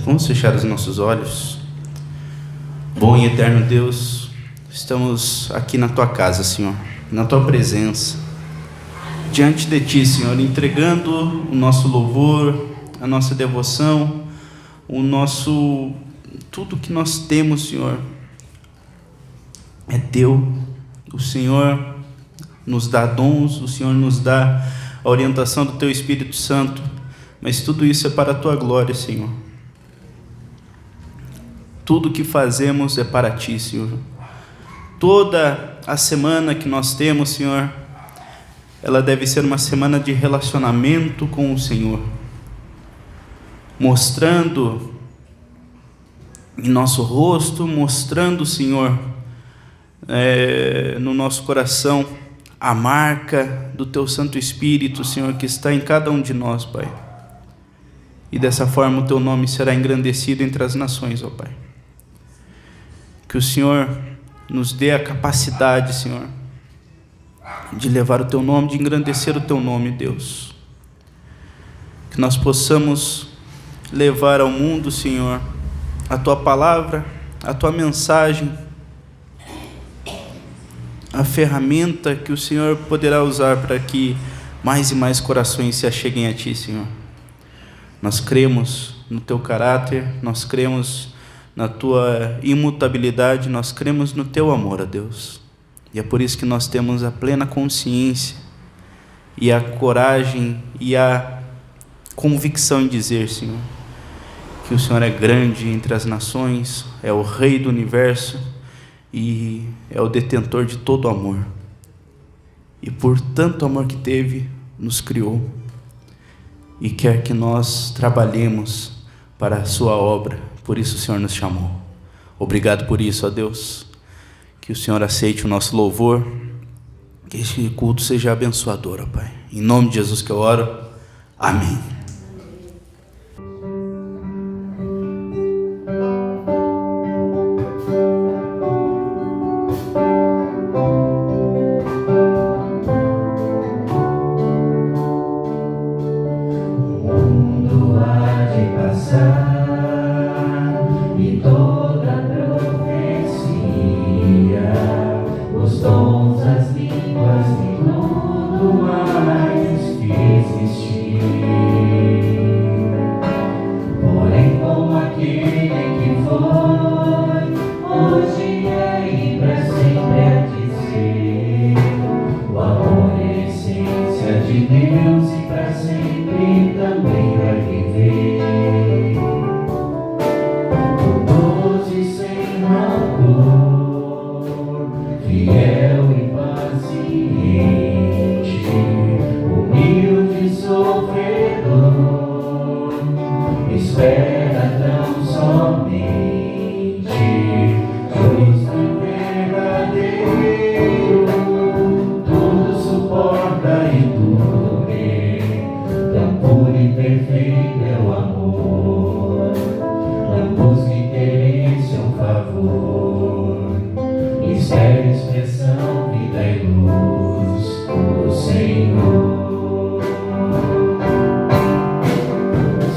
Vamos fechar os nossos olhos. Bom e eterno Deus, estamos aqui na Tua casa, Senhor, na Tua presença, diante de Ti, Senhor, entregando o nosso louvor, a nossa devoção, tudo que nós temos, Senhor, é Teu. O Senhor nos dá dons, o Senhor nos dá a orientação do Teu Espírito Santo, mas tudo isso é para a Tua glória, Senhor. Tudo que fazemos é para Ti, Senhor. Toda a semana que nós temos, Senhor, ela deve ser uma semana de relacionamento com o Senhor, mostrando em nosso rosto, mostrando, Senhor, no nosso coração, a marca do Teu Santo Espírito, Senhor, que está em cada um de nós, Pai. E dessa forma o Teu nome será engrandecido entre as nações, ó Pai. Que o Senhor nos dê a capacidade, Senhor, de levar o Teu nome, de engrandecer o Teu nome, Deus. Que nós possamos levar ao mundo, Senhor, a Tua palavra, a Tua mensagem, a ferramenta que o Senhor poderá usar para que mais e mais corações se acheguem a Ti, Senhor. Nós cremos no Teu caráter, nós cremos na Tua imutabilidade, nós cremos no Teu amor, ó Deus. E é por isso que nós temos a plena consciência e a coragem e a convicção em dizer, Senhor, que o Senhor é grande entre as nações, é o Rei do universo e é o detentor de todo amor. E por tanto amor que teve, nos criou e quer que nós trabalhemos para a Sua obra. Por isso o Senhor nos chamou. Obrigado por isso, ó Deus. Que o Senhor aceite o nosso louvor. Que este culto seja abençoador, ó Pai. Em nome de Jesus que eu oro. Amém.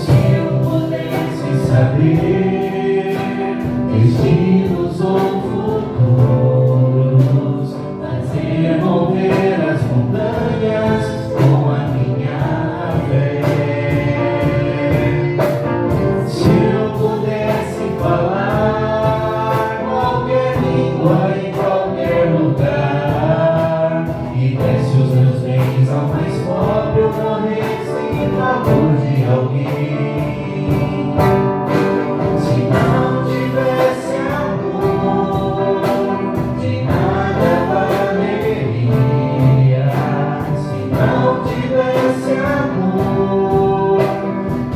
Se eu puder ver destinos ou futuros, fazer mover as montanhas com a minha fé. Se eu pudesse falar qualquer língua em qualquer lugar e desse os meus bens ao mais pobre, eu morresse em favor de alguém. Se não tivesse amor, de nada valeria. Se não tivesse amor,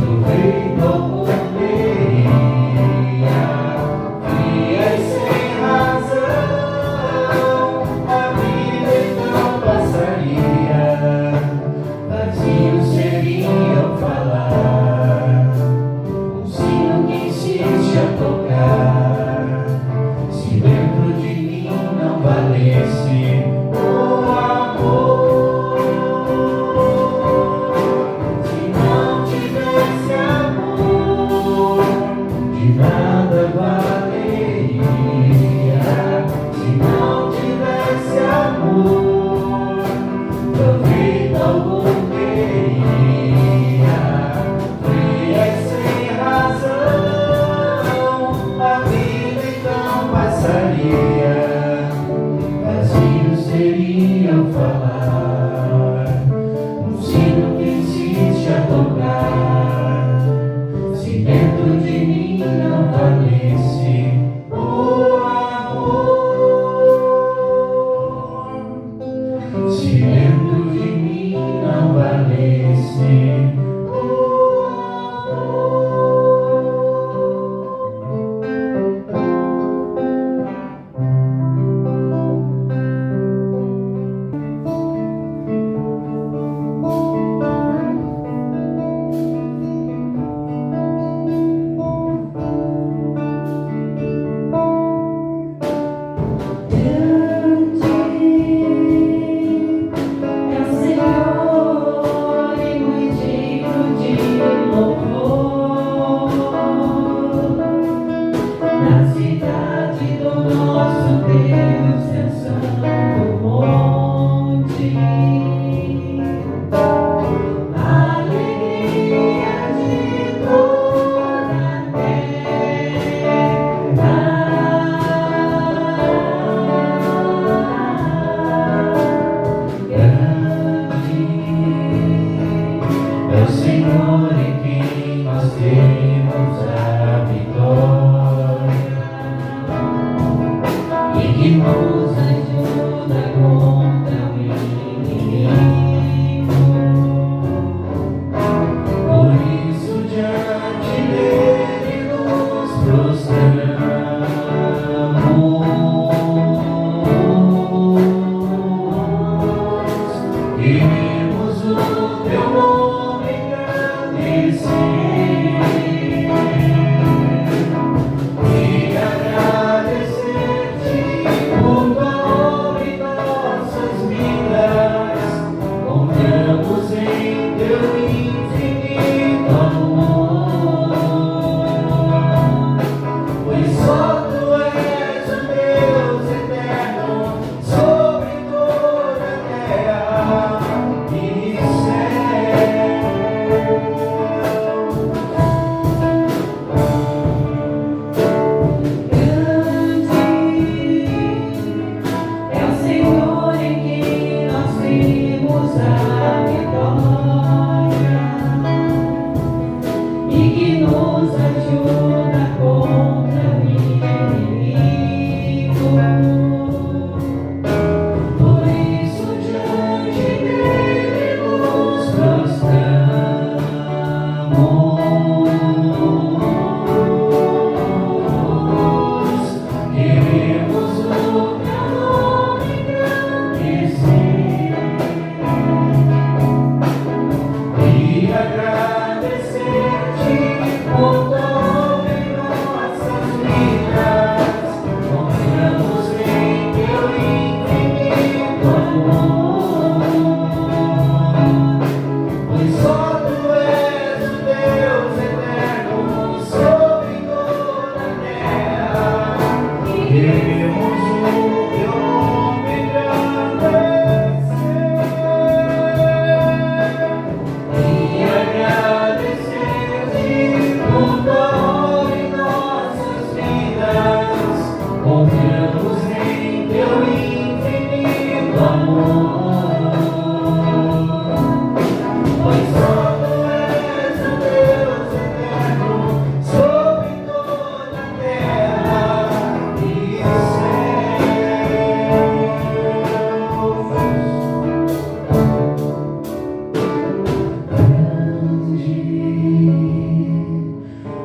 do reino eu comeria. Fria e sem razão, a vida então passaria. Vazio seria o falar, um sino que insiste a tocar. Se dentro de mim não valesse o amor, se não tivesse amor, de nada valeria. Se não tivesse amor, proveito algum teria. Fria e sem razão, a vida então passaria. Vazio seria o falar, um sino que insiste a tocar. Se dentro de mim não valesse o amor, se dentro de mim não valesse o amor.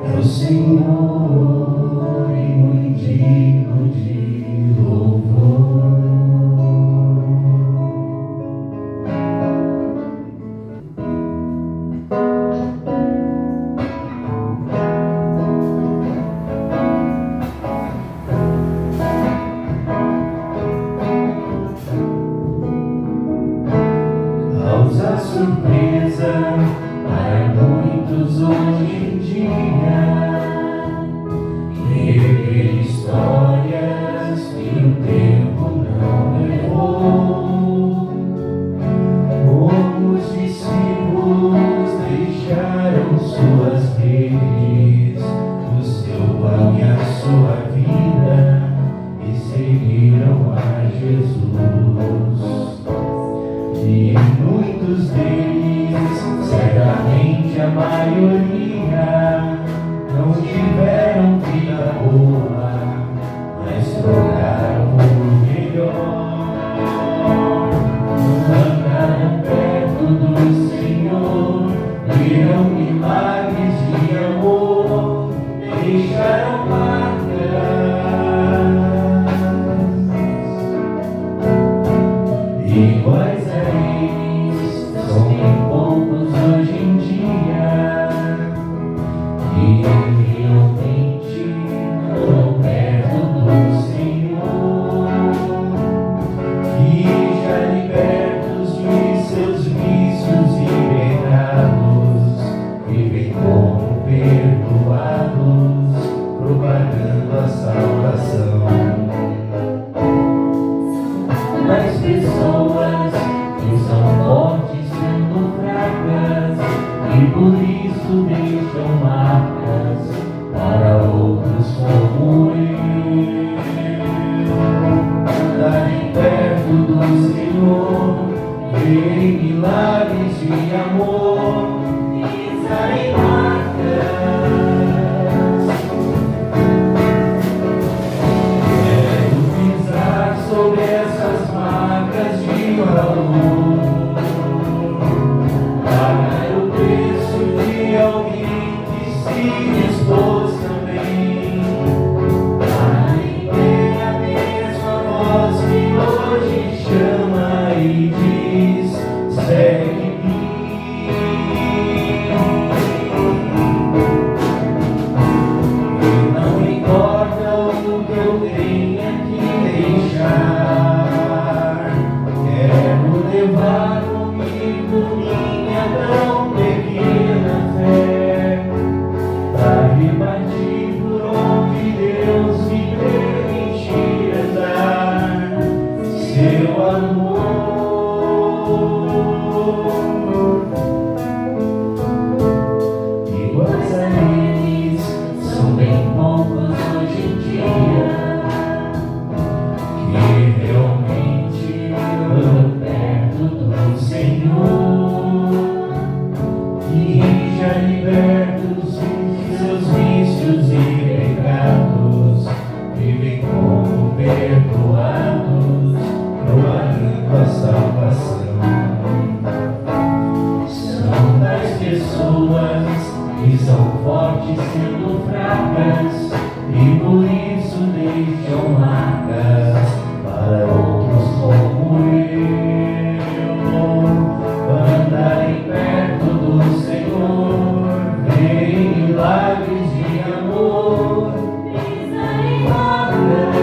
é o Senhor e muito digno de louvor. Causa surpresa para muitos hoje em dia, rever histórias que o tempo não levou. Como os discípulos deixaram suas redes, o seu pão e a sua vida, e seguiram a Jesus. E muitos deles, certamente a maioria, não tiveram vida boa, mas trocaram por melhor. Andaram perto do Senhor, viram milagres de amor, deixaram marcas. Iguais a eles, são bem poucos hoje em dia, que realmente andam perto do Senhor, que já libertos de seus vícios e pecados, vivem como perdoados, propagando a salvação. Mas pessoas que são fortes sendo fracas, e por isso deixam marcas para outros como eu. Andarem perto do Senhor, verem milagres de amor, pisarem marcas. Quero pisar sobre essas marcas de valor, pagar o preço de alguém que se expôs também, para ter a mesma voz que hoje chama e diz: segue-me. E não importa o que eu tenha que deixar, quero levar comigo minha tão pequena fé, pra repartir por onde Deus me permitir andar, seu amor. Iguais a eles, são bem poucos hoje em dia, que realmente andam perto do Senhor, e já libertos de seus vícios e pecados, vivem como perdoados, propagando a salvação. São tais pessoas que são fortes sendo fracas, e por isso deixam marcas para outros como eu. Andarem perto do Senhor, verem milagres de amor, pisarem marcas.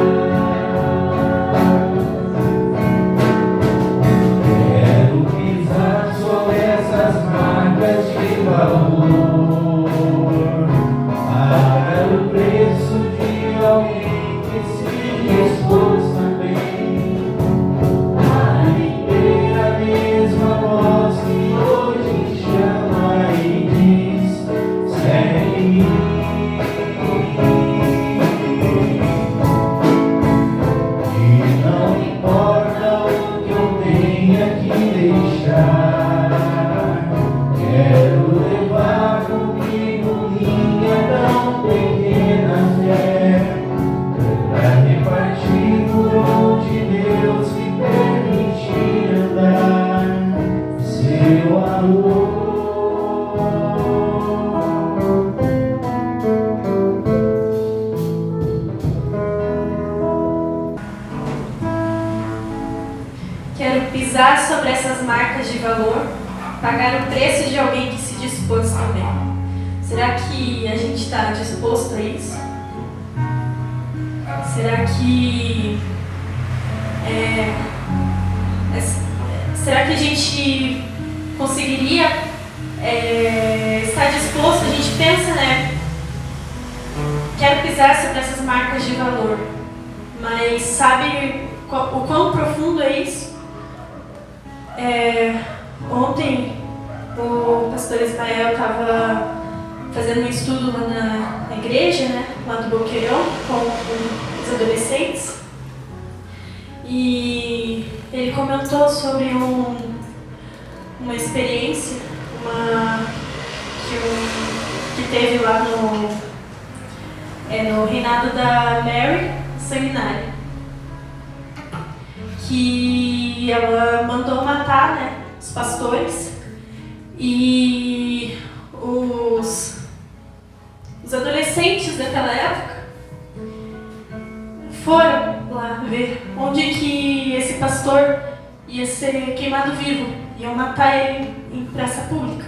Quero pisar sobre essas marcas de valor, pagar o preço de alguém que se expôs também, para ter a mesma voz que hoje chama e diz: segue-me. E não importa o que eu tenha que deixar, quero levar comigo minha tão pequena fé, pra repartir por onde Deus me permitir andar, seu amor. marcas de valor, pagar o preço de alguém que se dispôs também. Será que a gente está disposto a isso? Será que será que a gente conseguiria estar disposto? A gente pensa, né? Quero pisar sobre essas marcas de valor, mas sabe o quão profundo é isso? Ontem o pastor Ismael estava fazendo um estudo lá na igreja, né, lá do Boqueirão, com os adolescentes, e ele comentou sobre uma experiência que teve lá no reinado da Mary Sanguinária, que ela mandou matar, né, os pastores, e os adolescentes daquela época foram lá ver onde que esse pastor ia ser queimado vivo, iam matar ele em praça pública.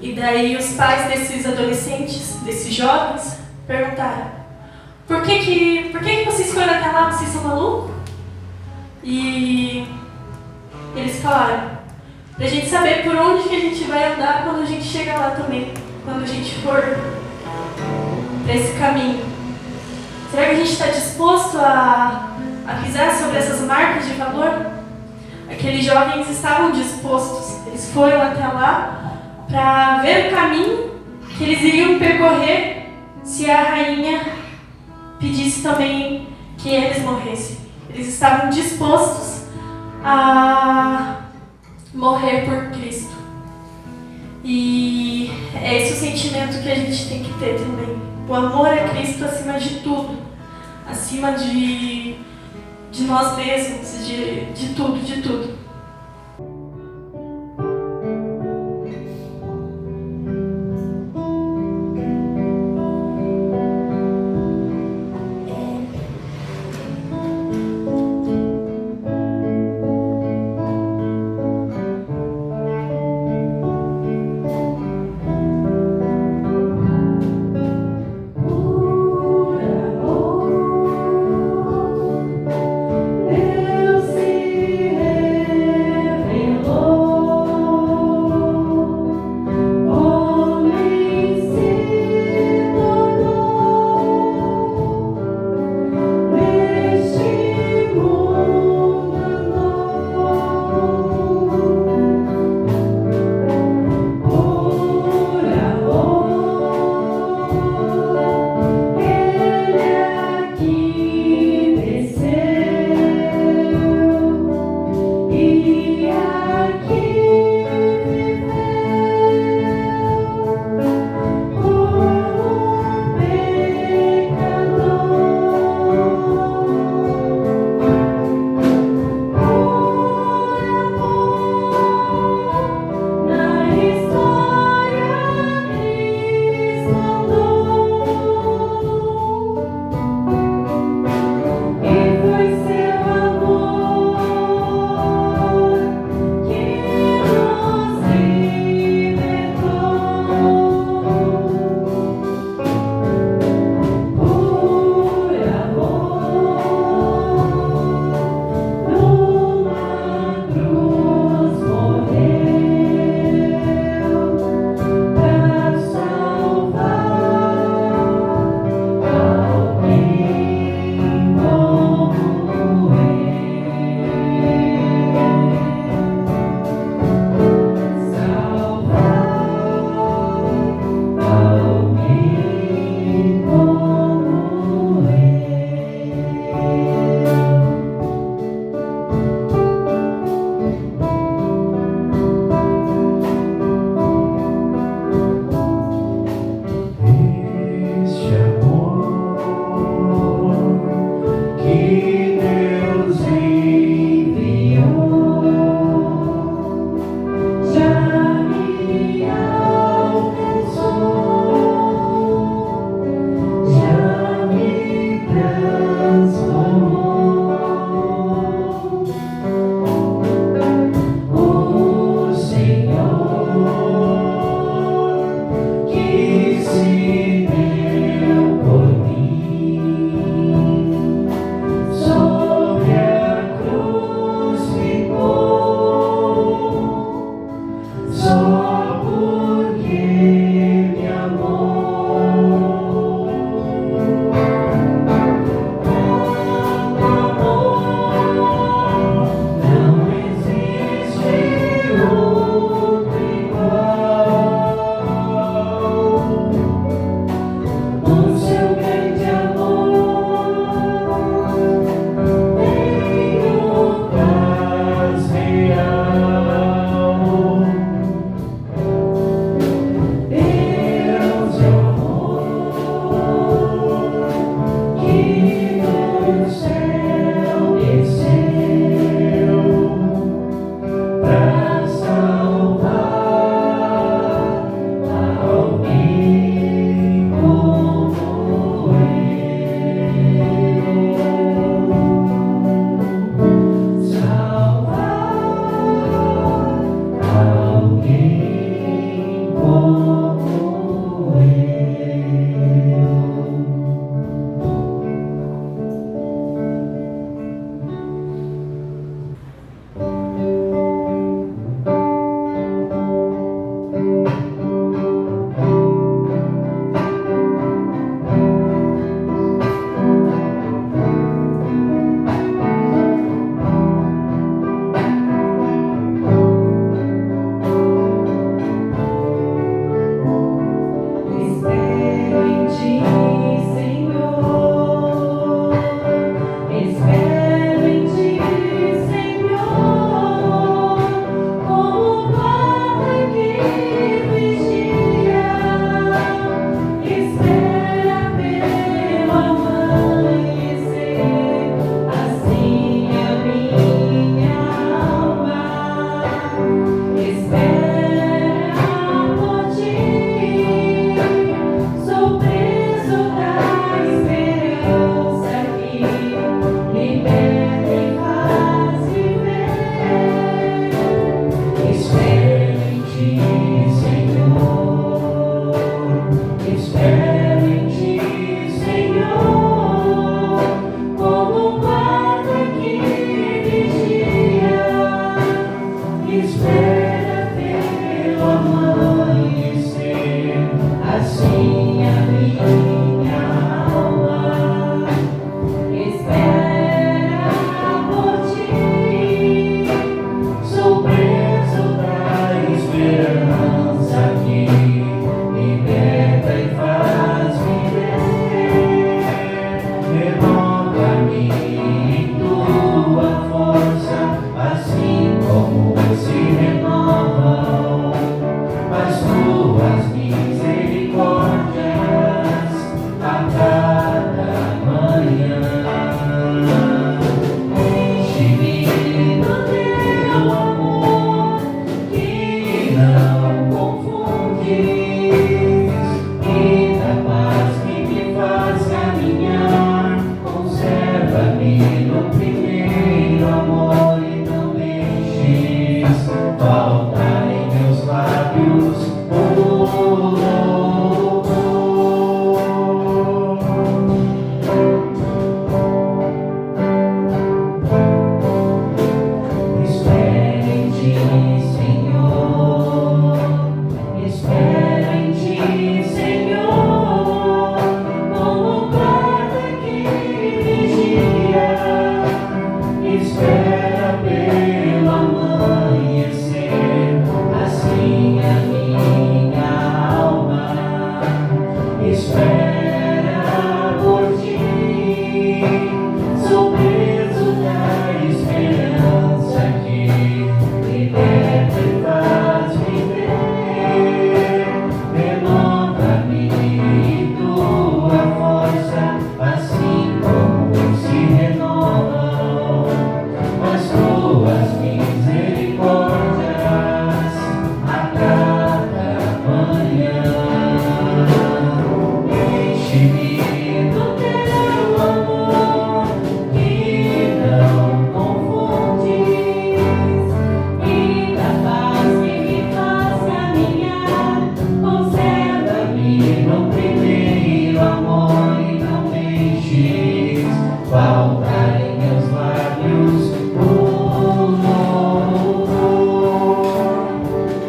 E daí os pais desses adolescentes, desses jovens, perguntaram: por que vocês foram até lá? Vocês são malucos? E eles falaram: pra gente saber por onde que a gente vai andar quando a gente chegar lá também, quando a gente for para esse caminho. Será que a gente está disposto a pisar sobre essas marcas de valor? Aqueles jovens estavam dispostos, eles foram até lá para ver o caminho que eles iriam percorrer se a rainha pedisse também que eles morressem. Eles estavam dispostos a morrer por Cristo. E é esse o sentimento que a gente tem que ter também. O amor a Cristo acima de tudo. Acima de nós mesmos, de tudo, de tudo. Deus se Enche-me do teu amor, que não confundes, e da paz que me faz caminhar. Conserva-me no primeiro amor e não deixes faltar em meus lábios o louvor.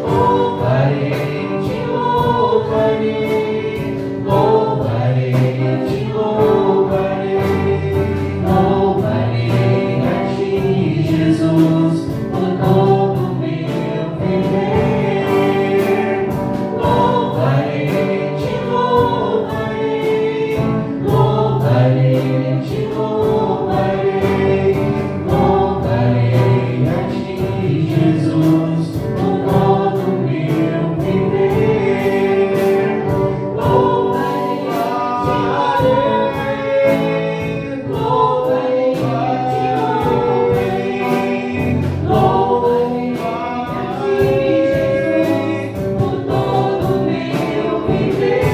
Louvarei, te louvarei, louvarei, te louvarei, louvarei a ti, Jesus, por todo meu viver. Louvarei, te louvarei, louvarei, te louvarei, louvarei a ti, Jesus, por todo meu viver. Louvarei, te louvarei, louvarei, te louvarei, louvarei a ti, Jesus, por todo meu viver.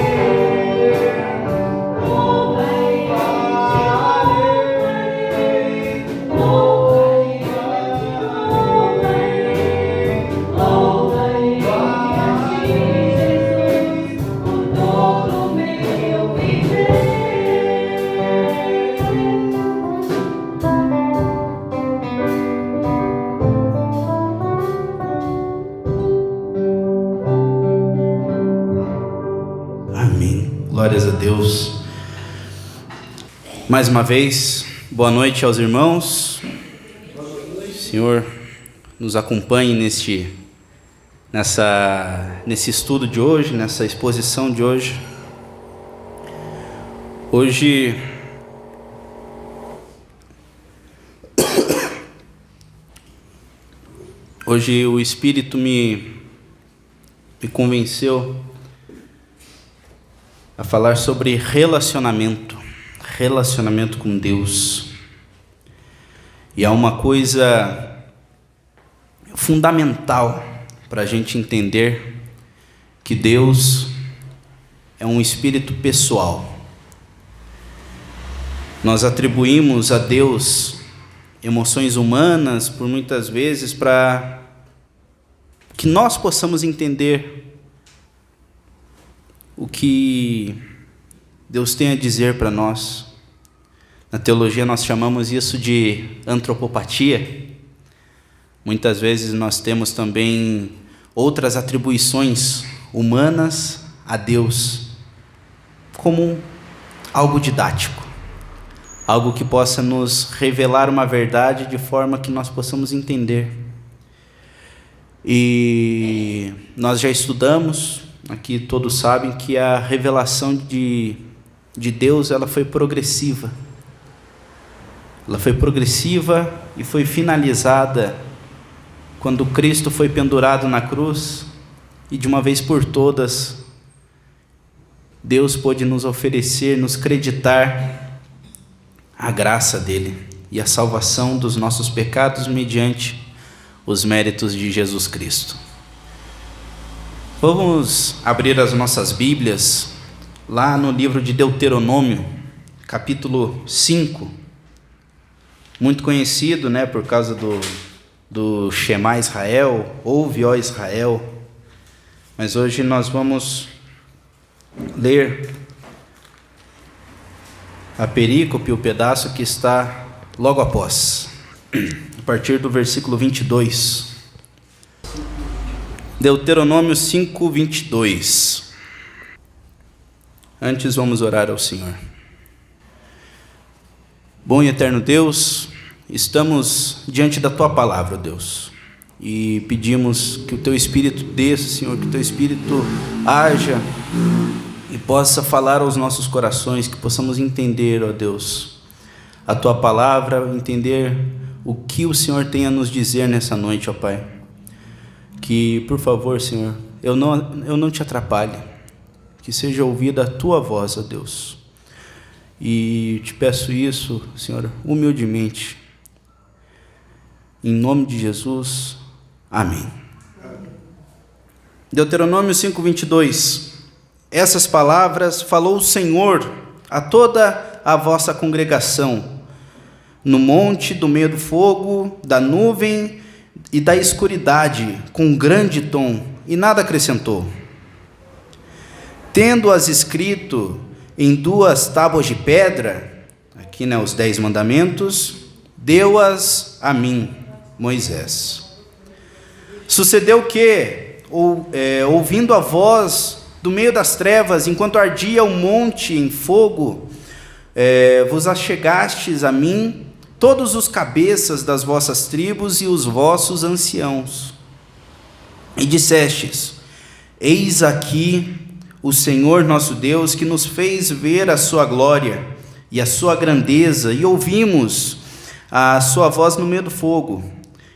Louvarei, te louvarei, louvarei, louvarei a ti, Jesus, por todo meu viver. Amém. Glórias a Deus. Mais uma vez, boa noite aos irmãos. Senhor, nos acompanhe nesse estudo de hoje, nessa exposição de hoje. Hoje o Espírito me convenceu a falar sobre relacionamento com Deus. E há uma coisa fundamental para a gente entender que Deus é um espírito pessoal. Nós atribuímos a Deus emoções humanas por muitas vezes para que nós possamos entender o que Deus tem a dizer para nós. Na teologia nós chamamos isso de antropopatia. Muitas vezes nós temos também outras atribuições humanas a Deus, como algo didático, algo que possa nos revelar uma verdade de forma que nós possamos entender. E nós já estudamos, aqui todos sabem que a revelação de Deus, ela foi progressiva. Ela foi progressiva e foi finalizada quando Cristo foi pendurado na cruz e de uma vez por todas Deus pôde nos oferecer, nos creditar a graça dele e a salvação dos nossos pecados mediante os méritos de Jesus Cristo. Vamos abrir as nossas Bíblias lá no livro de Deuteronômio, capítulo 5, muito conhecido, né, por causa do Shema Israel, ouve, ó Israel. Mas hoje nós vamos ler a perícope, o pedaço que está logo após, a partir do versículo 22. Deuteronômio 5, 22. Antes vamos orar ao Senhor. Bom e eterno Deus, estamos diante da Tua palavra, Deus, e pedimos que o Teu Espírito desça, Senhor, que o Teu Espírito haja e possa falar aos nossos corações, que possamos entender, ó Deus, a Tua palavra, entender o que o Senhor tem a nos dizer nessa noite, ó Pai. Que, por favor, Senhor, eu não te atrapalhe, que seja ouvida a Tua voz, ó Deus. E te peço isso, Senhor, humildemente, em nome de Jesus, amém. Deuteronômio 5, 22. essas palavras falou o Senhor a toda a vossa congregação, no monte do meio do fogo, da nuvem e da escuridade, com grande tom, e nada acrescentou. Tendo-as escrito em 2 tábuas de pedra, aqui, os 10 mandamentos, deu-as a mim, Moisés. Sucedeu que, ouvindo a voz do meio das trevas, enquanto ardia o monte em fogo, vos achegastes a mim, todos os cabeças das vossas tribos e os vossos anciãos, e dissestes: eis aqui o Senhor nosso Deus, que nos fez ver a sua glória e a sua grandeza, e ouvimos a sua voz no meio do fogo,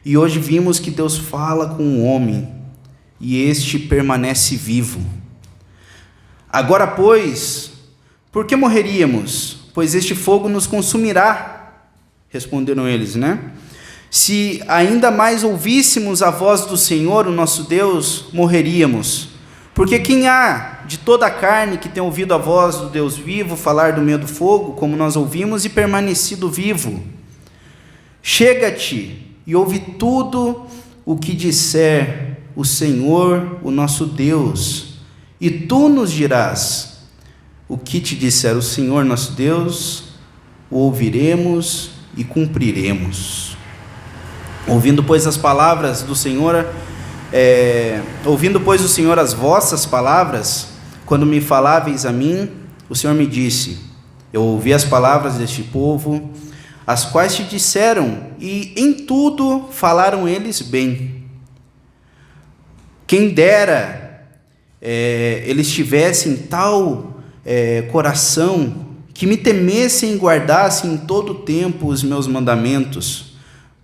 e hoje vimos que Deus fala com o homem, e este permanece vivo. Agora, pois, por que morreríamos? Pois este fogo nos consumirá. Responderam eles, Se ainda mais ouvíssemos a voz do Senhor, o nosso Deus, morreríamos. Porque quem há de toda a carne que tem ouvido a voz do Deus vivo falar do meio do fogo, como nós ouvimos, e permanecido vivo? Chega-te e ouve tudo o que disser o Senhor, o nosso Deus, e tu nos dirás o que te disser o Senhor, nosso Deus, o ouviremos e cumpriremos. Ouvindo, pois, as palavras do Senhor, ouvindo, pois, o Senhor as vossas palavras, quando me faláveis a mim, o Senhor me disse: eu ouvi as palavras deste povo, as quais te disseram, e em tudo falaram eles bem. Quem dera eles tivessem tal coração, que me temessem e guardassem em todo o tempo os meus mandamentos,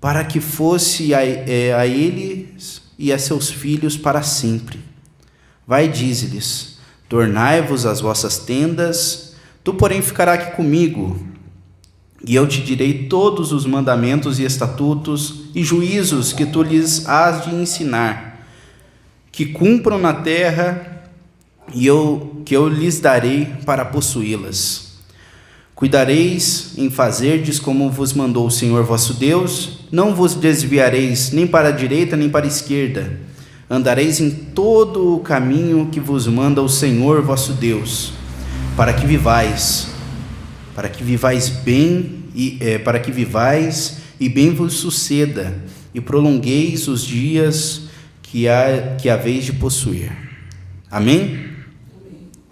para que fosse a eles e a seus filhos para sempre. Vai, dize-lhes: tornai-vos as vossas tendas, tu, porém, ficará aqui comigo, e eu te direi todos os mandamentos e estatutos e juízos que tu lhes hás de ensinar, que cumpram na terra, que eu lhes darei para possuí-las. Cuidareis em fazerdes como vos mandou o Senhor vosso Deus, não vos desviareis nem para a direita nem para a esquerda, andareis em todo o caminho que vos manda o Senhor vosso Deus, para que vivais bem, para que vivais e bem vos suceda, e prolongueis os dias que haveis de possuir. Amém?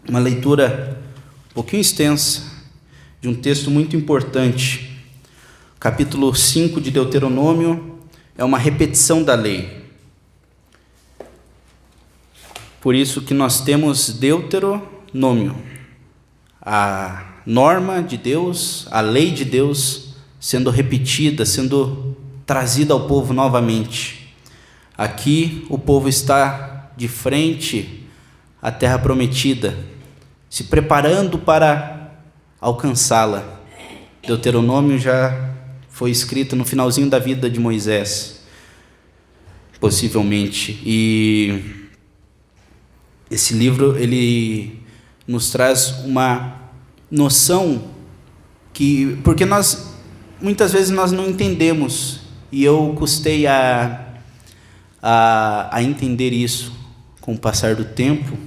Uma leitura um pouquinho extensa, de um texto muito importante. Capítulo 5 de Deuteronômio é uma repetição da lei. Por isso que nós temos Deuteronômio, a norma de Deus, a lei de Deus sendo repetida, sendo trazida ao povo novamente. Aqui o povo está de frente à terra prometida, se preparando para alcançá-la. Deuteronômio já foi escrito no finalzinho da vida de Moisés, possivelmente, e esse livro ele nos traz uma noção porque muitas vezes nós não entendemos, e eu custei a entender isso com o passar do tempo.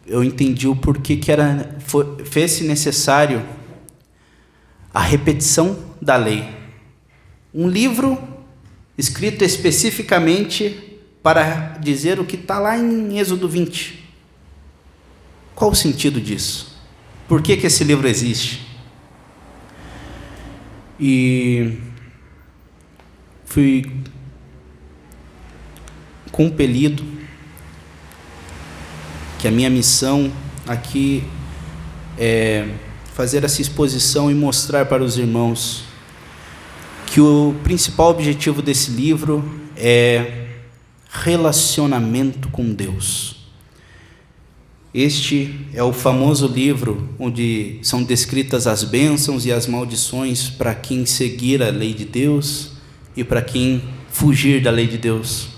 Eu entendi o porquê que fez-se necessário a repetição da lei. Um livro escrito especificamente para dizer o que está lá em Êxodo 20. Qual o sentido disso? Por que esse livro existe? E fui compelido que a minha missão aqui é fazer essa exposição e mostrar para os irmãos que o principal objetivo desse livro é relacionamento com Deus. Este é o famoso livro onde são descritas as bênçãos e as maldições para quem seguir a lei de Deus e para quem fugir da lei de Deus.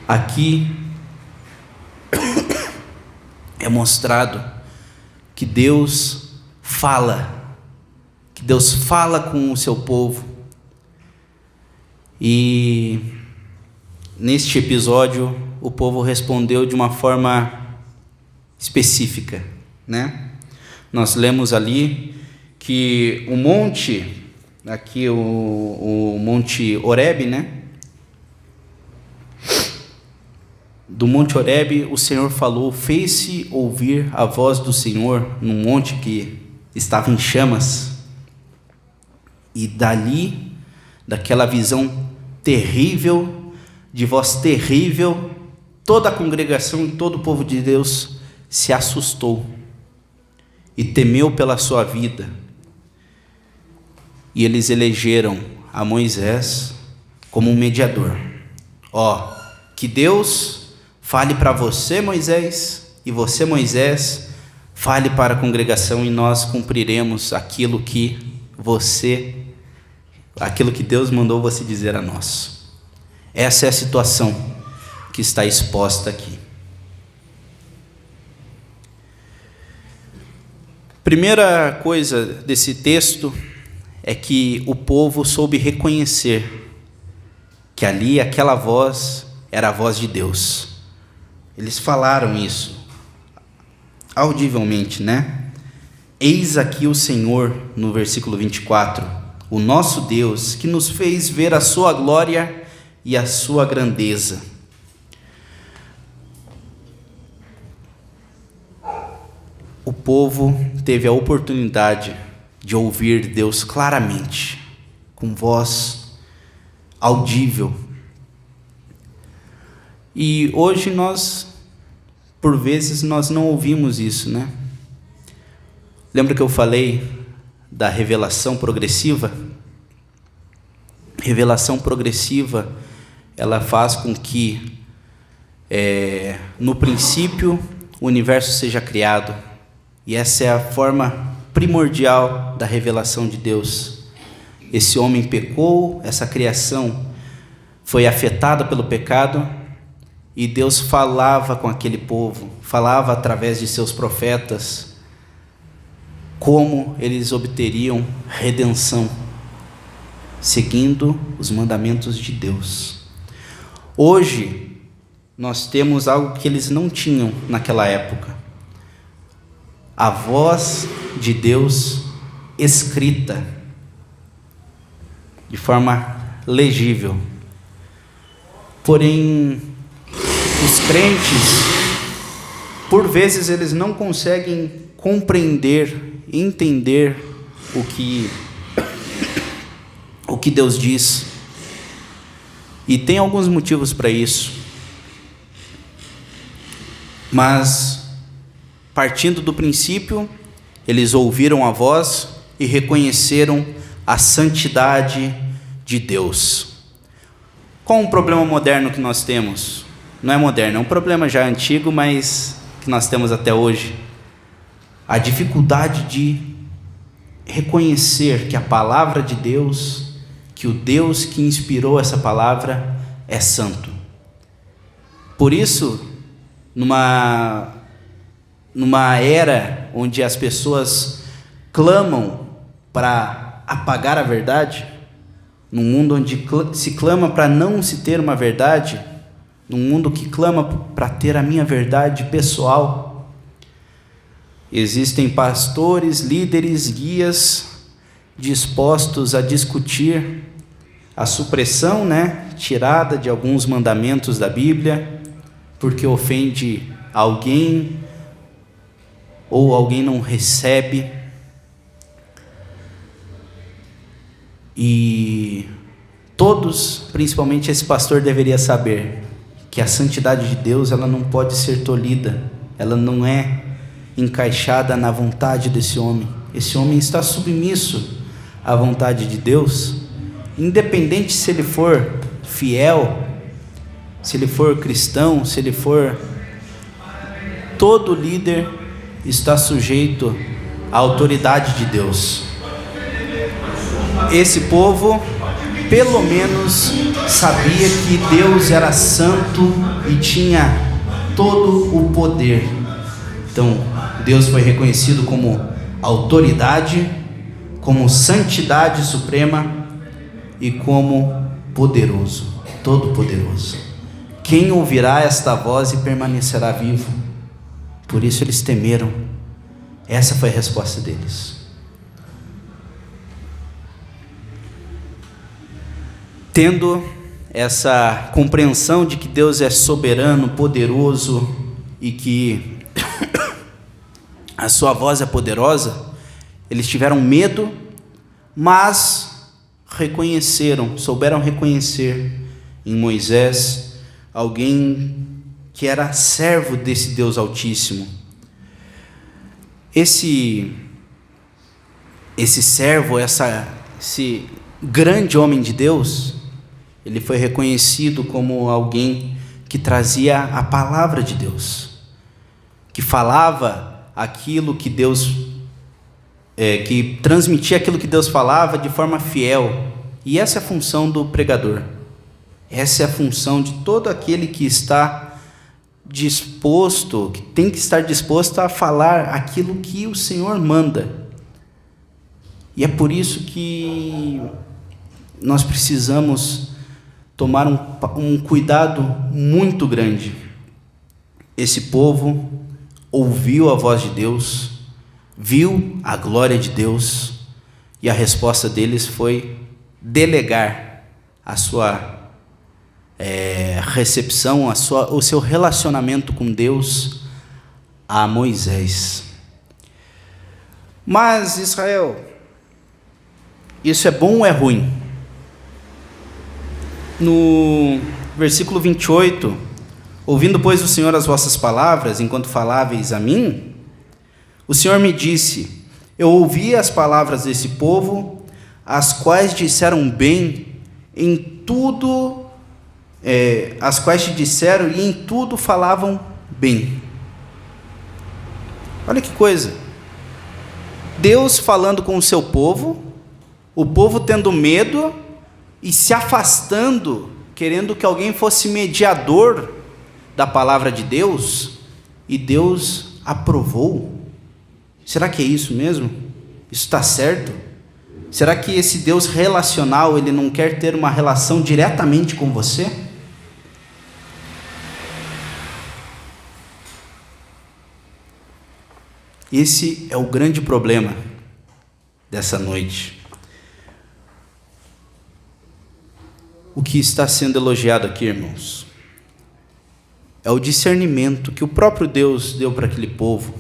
Aqui é mostrado que Deus fala com o seu povo. E neste episódio o povo respondeu de uma forma específica, né? Nós lemos ali que o monte, aqui o Monte Horebe, né? Do Monte Horebe o Senhor falou, fez-se ouvir a voz do Senhor num monte que estava em chamas. E dali, daquela visão terrível, de voz terrível, toda a congregação e todo o povo de Deus se assustou e temeu pela sua vida. E eles elegeram a Moisés como um mediador. Que Deus fale para você, Moisés, e você, Moisés, fale para a congregação, e nós cumpriremos aquilo que Deus mandou você dizer a nós. Essa é a situação que está exposta aqui. Primeira coisa desse texto é que o povo soube reconhecer que ali aquela voz era a voz de Deus. Eles falaram isso audivelmente, né? Eis aqui o Senhor, no versículo 24, o nosso Deus, que nos fez ver a sua glória e a sua grandeza. O povo teve a oportunidade de ouvir Deus claramente, com voz audível. E hoje por vezes nós não ouvimos isso, né? Lembra que eu falei da revelação progressiva? Revelação progressiva, ela faz com que no princípio o universo seja criado. E essa é a forma primordial da revelação de Deus. Esse homem pecou, essa criação foi afetada pelo pecado, e Deus falava com aquele povo, falava através de seus profetas, como eles obteriam redenção, seguindo os mandamentos de Deus. Hoje, nós temos algo que eles não tinham naquela época: a voz de Deus escrita de forma legível. Porém, os crentes, por vezes, eles não conseguem compreender, entender o que Deus diz. E tem alguns motivos para isso. Mas, partindo do princípio, eles ouviram a voz e reconheceram a santidade de Deus. Qual um problema moderno que nós temos? Não é moderno, é um problema já antigo, mas que nós temos até hoje. A dificuldade de reconhecer que a palavra de Deus, que o Deus que inspirou essa palavra é santo. Por isso, numa era onde as pessoas clamam para apagar a verdade, num mundo onde se clama para não se ter uma verdade, num mundo que clama para ter a minha verdade pessoal, existem pastores, líderes, guias dispostos a discutir a supressão, tirada de alguns mandamentos da Bíblia, porque ofende alguém ou alguém não recebe. E todos, principalmente esse pastor, deveria saber que a santidade de Deus, ela não pode ser tolhida, ela não é encaixada na vontade desse homem. Esse homem está submisso à vontade de Deus, independente se ele for fiel, se ele for cristão, se ele for... Todo líder está sujeito à autoridade de Deus. Esse povo, pelo menos, sabia que Deus era santo e tinha todo o poder. Então, Deus foi reconhecido como autoridade, como santidade suprema e como poderoso, todo-poderoso. Quem ouvirá esta voz e permanecerá vivo? Por isso eles temeram. Essa foi a resposta deles. Tendo essa compreensão de que Deus é soberano, poderoso e que a sua voz é poderosa, eles tiveram medo, mas souberam reconhecer em Moisés alguém que era servo desse Deus Altíssimo. Esse servo, esse grande homem de Deus, ele foi reconhecido como alguém que trazia a palavra de Deus, que falava aquilo que Deus, que transmitia aquilo que Deus falava de forma fiel. E essa é a função do pregador. Essa é a função de todo aquele que está disposto, que tem que estar disposto a falar aquilo que o Senhor manda. E é por isso que nós precisamos tomar um cuidado muito grande. Esse povo ouviu a voz de Deus, viu a glória de Deus, e a resposta deles foi delegar a sua recepção, o seu relacionamento com Deus a Moisés. Mas, Israel, isso é bom ou é ruim? No versículo 28, ouvindo, pois, o Senhor as vossas palavras, enquanto faláveis a mim, o Senhor me disse: eu ouvi as palavras desse povo, as quais disseram bem em tudo, as quais te disseram e em tudo falavam bem. Olha que coisa, Deus falando com o seu povo, o povo tendo medo e se afastando, querendo que alguém fosse mediador da palavra de Deus, e Deus aprovou. Será que é isso mesmo? Isso está certo? Será que esse Deus relacional, ele não quer ter uma relação diretamente com você? Esse é o grande problema dessa noite. O que está sendo elogiado aqui, irmãos, é o discernimento que o próprio Deus deu para aquele povo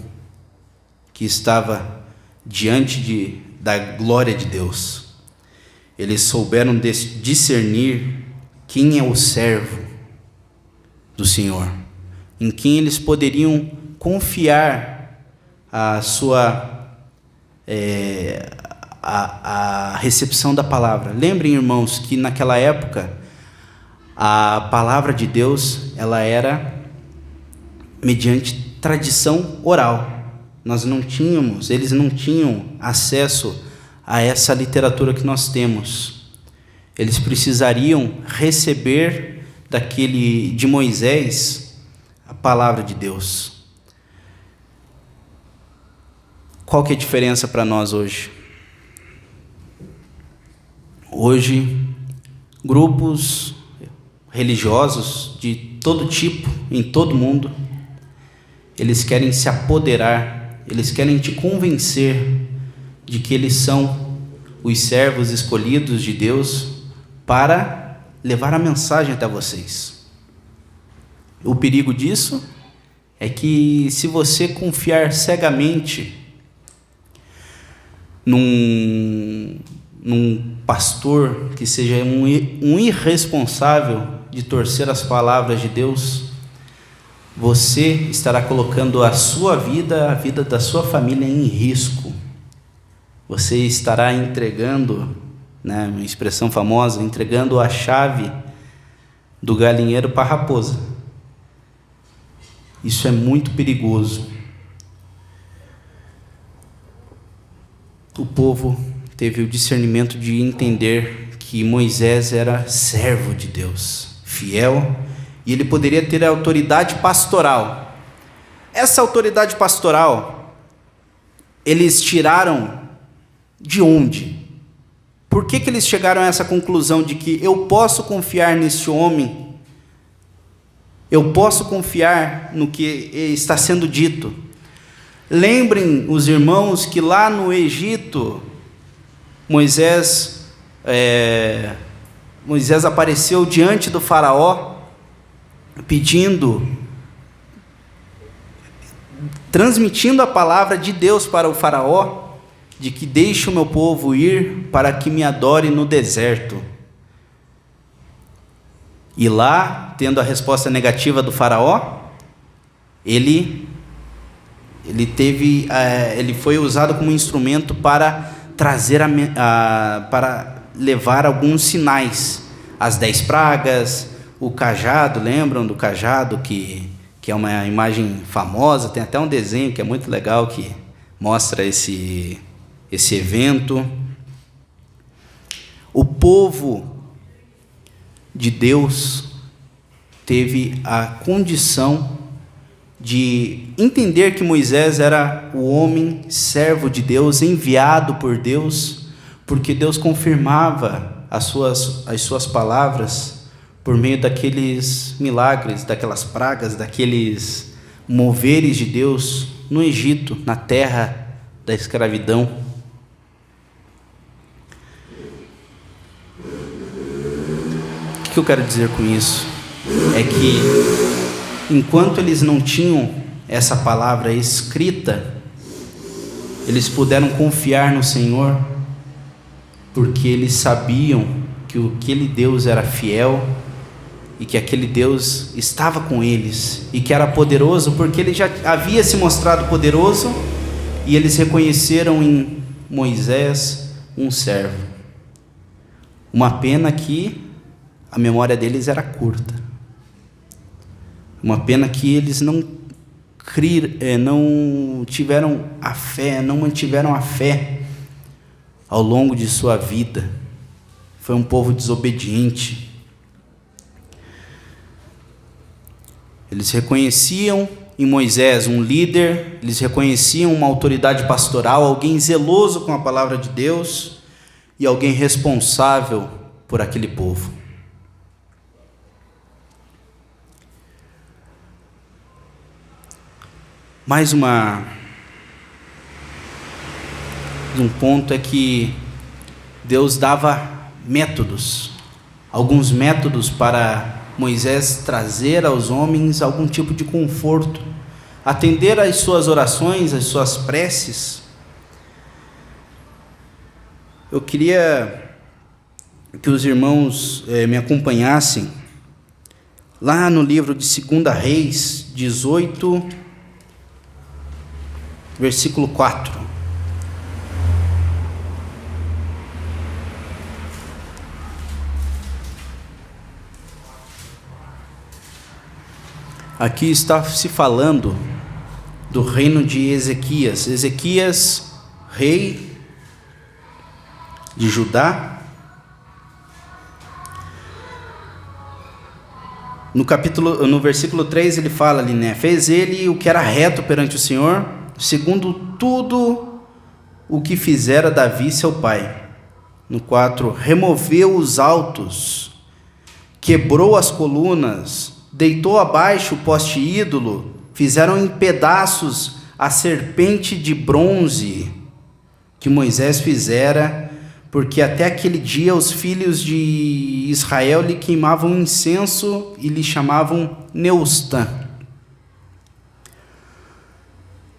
que estava diante da glória de Deus. Eles souberam discernir quem é o servo do Senhor, em quem eles poderiam confiar a sua a recepção da palavra. Lembrem, irmãos, que naquela época a palavra de Deus, ela era mediante tradição oral. Eles não tinham acesso a essa literatura que nós temos. Eles precisariam receber de Moisés a palavra de Deus. Qual que é a diferença para nós hoje? Hoje, grupos religiosos de todo tipo, em todo mundo, eles querem se apoderar, eles querem te convencer de que eles são os servos escolhidos de Deus para levar a mensagem até vocês. O perigo disso é que, se você confiar cegamente num pastor que seja um irresponsável de torcer as palavras de Deus, você estará colocando a sua vida, a vida da sua família em risco. Você estará entregando, uma expressão famosa, entregando a chave do galinheiro para a raposa. Isso é muito perigoso. O povo teve o discernimento de entender que Moisés era servo de Deus, fiel, e ele poderia ter a autoridade pastoral, Essa autoridade pastoral, eles tiraram de onde? Por que eles chegaram a essa conclusão de que eu posso confiar neste homem? Eu posso confiar no que está sendo dito? Lembrem os irmãos que lá no Egito, Moisés apareceu diante do faraó, transmitindo a palavra de Deus para o faraó, de que deixe o meu povo ir para que me adore no deserto. E lá, tendo a resposta negativa do faraó, ele foi usado como instrumento para trazer para levar alguns sinais, as 10 pragas, o cajado. Lembram do cajado, que é uma imagem famosa? Tem até um desenho que é muito legal, que mostra esse evento. O povo de Deus teve a condição de entender que Moisés era o homem servo de Deus, enviado por Deus, porque Deus confirmava as suas palavras por meio daqueles milagres, daquelas pragas, daqueles moveres de Deus no Egito, na terra da escravidão. O que eu quero dizer com isso? É que enquanto eles não tinham essa palavra escrita, eles puderam confiar no Senhor, porque eles sabiam que aquele Deus era fiel e que aquele Deus estava com eles e que era poderoso, porque ele já havia se mostrado poderoso, e eles reconheceram em Moisés um servo. Uma pena que a memória deles era curta. Uma pena que eles não tiveram a fé, não mantiveram a fé ao longo de sua vida. Foi um povo desobediente. Eles reconheciam em Moisés um líder, eles reconheciam uma autoridade pastoral, alguém zeloso com a palavra de Deus e alguém responsável por aquele povo. Mais um ponto é que Deus dava métodos, alguns métodos para Moisés trazer aos homens algum tipo de conforto, atender às suas orações, às suas preces. Eu queria que os irmãos me acompanhassem lá no livro de 2 Reis 18, versículo 4. Aqui está se falando do reino de Ezequias. Ezequias, rei de Judá. No versículo 3 ele fala ali, né? Fez ele o que era reto perante o Senhor, segundo tudo o que fizera Davi seu pai. No 4, removeu os altos, quebrou as colunas, deitou abaixo o poste ídolo, fizeram em pedaços a serpente de bronze que Moisés fizera, porque até aquele dia os filhos de Israel lhe queimavam incenso e lhe chamavam Neustã.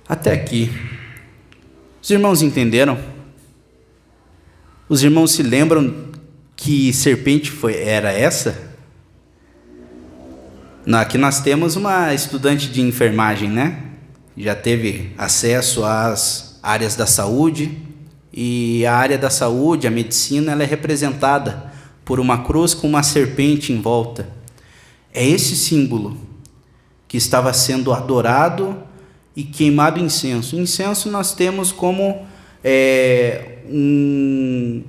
Até aqui, os irmãos entenderam? Os irmãos se lembram que serpente era essa? Aqui nós temos uma estudante de enfermagem, né? Já teve acesso às áreas da saúde, e a área da saúde, a medicina, ela é representada por uma cruz com uma serpente em volta. É esse símbolo que estava sendo adorado e queimado incenso. Incenso nós temos como um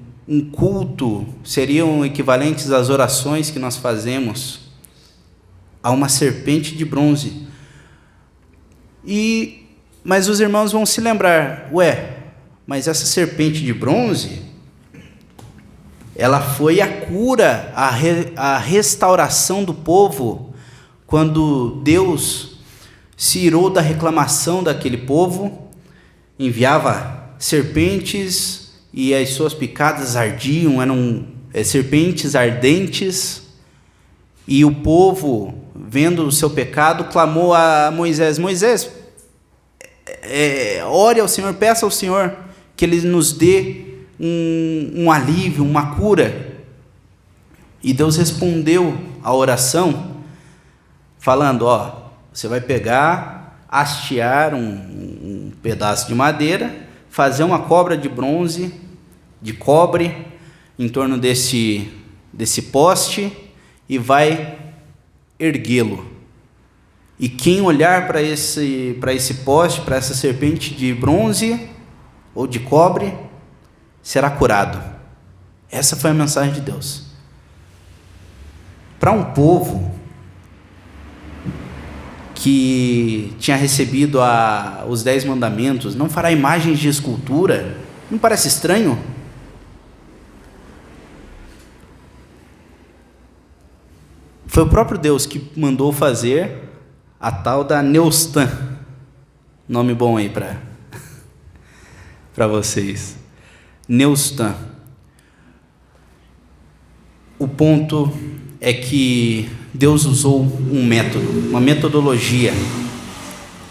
culto, seriam equivalentes às orações que nós fazemos a uma serpente de bronze. Mas os irmãos vão se lembrar, mas essa serpente de bronze, ela foi a cura, a restauração do povo, quando Deus se irou da reclamação daquele povo, enviava serpentes e as suas picadas ardiam, eram serpentes ardentes, e o povo, vendo o seu pecado, clamou a Moisés: Moisés, ore ao Senhor, peça ao Senhor que Ele nos dê um alívio, uma cura. E Deus respondeu a oração, falando: você vai pegar, hastear um pedaço de madeira, fazer uma cobra de bronze, de cobre, em torno desse poste, e vai erguê-lo. E quem olhar para esse poste, para essa serpente de bronze ou de cobre, será curado. Essa foi a mensagem de Deus. Para um povo que tinha recebido os 10 mandamentos, não fará imagens de escultura, não parece estranho? Foi o próprio Deus que mandou fazer a tal da Neustan. Nome bom aí para vocês. Neustan. O ponto é que Deus usou um método, uma metodologia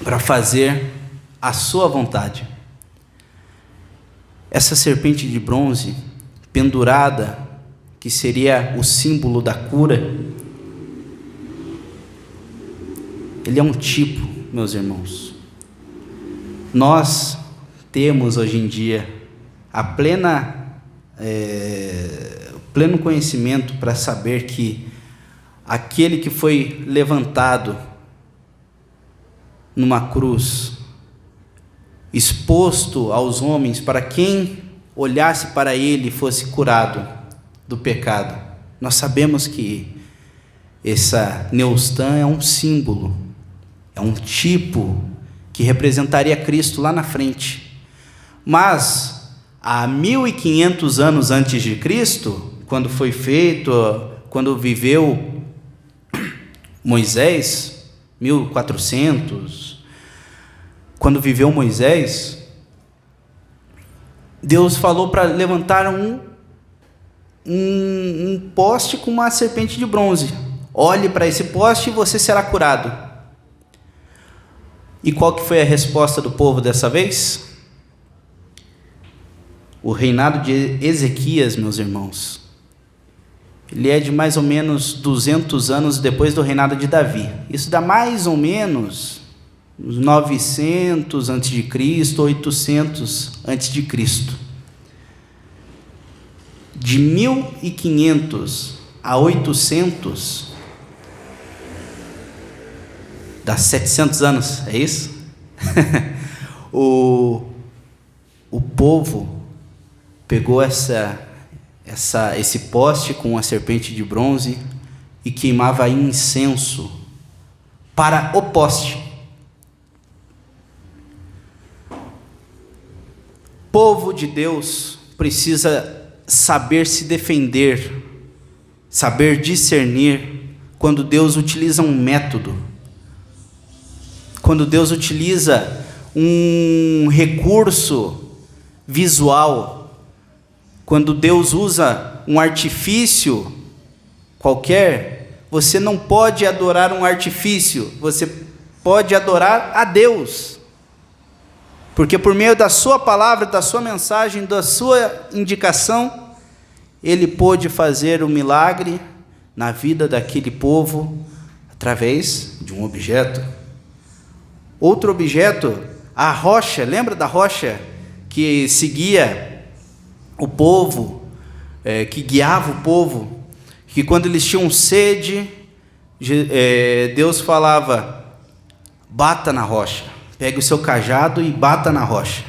para fazer a sua vontade. Essa serpente de bronze pendurada, que seria o símbolo da cura, ele é um tipo, meus irmãos. Nós temos hoje em dia pleno conhecimento para saber que aquele que foi levantado numa cruz, exposto aos homens, para quem olhasse para ele fosse curado do pecado. Nós sabemos que essa Neustan é um símbolo, é um tipo que representaria Cristo lá na frente. Mas há 1500 anos antes de Cristo, quando foi feito, quando viveu Moisés, 1400, quando viveu Moisés, Deus falou para levantar um poste com uma serpente de bronze. Olhe para esse poste e você será curado. E qual que foi a resposta do povo dessa vez? O reinado de Ezequias, meus irmãos, ele é de mais ou menos 200 anos depois do reinado de Davi. Isso dá mais ou menos uns 900 a.C., 800 a.C. De 1500 a 800, dá 700 anos, é isso? O povo pegou esse poste com a serpente de bronze e queimava incenso para o poste. Povo de Deus precisa saber se defender, saber discernir quando Deus utiliza um método, quando Deus utiliza um recurso visual, quando Deus usa um artifício qualquer. Você não pode adorar um artifício, você pode adorar a Deus, porque por meio da sua palavra, da sua mensagem, da sua indicação, Ele pôde fazer um milagre na vida daquele povo, através de um objeto. Outro objeto, a rocha, lembra da rocha que seguia o povo, que guiava o povo, que quando eles tinham sede, Deus falava: bata na rocha, pegue o seu cajado e bata na rocha,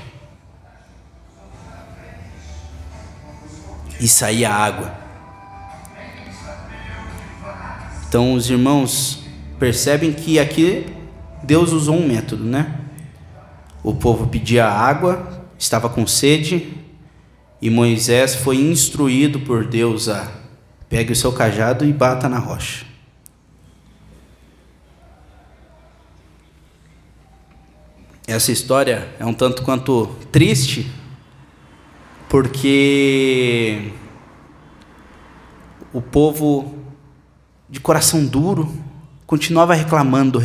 e saía água. Então os irmãos percebem que aqui Deus usou um método, né? O povo pedia água, estava com sede, e Moisés foi instruído por Deus a pegue o seu cajado e bata na rocha. Essa história é um tanto quanto triste, porque o povo de coração duro continuava reclamando,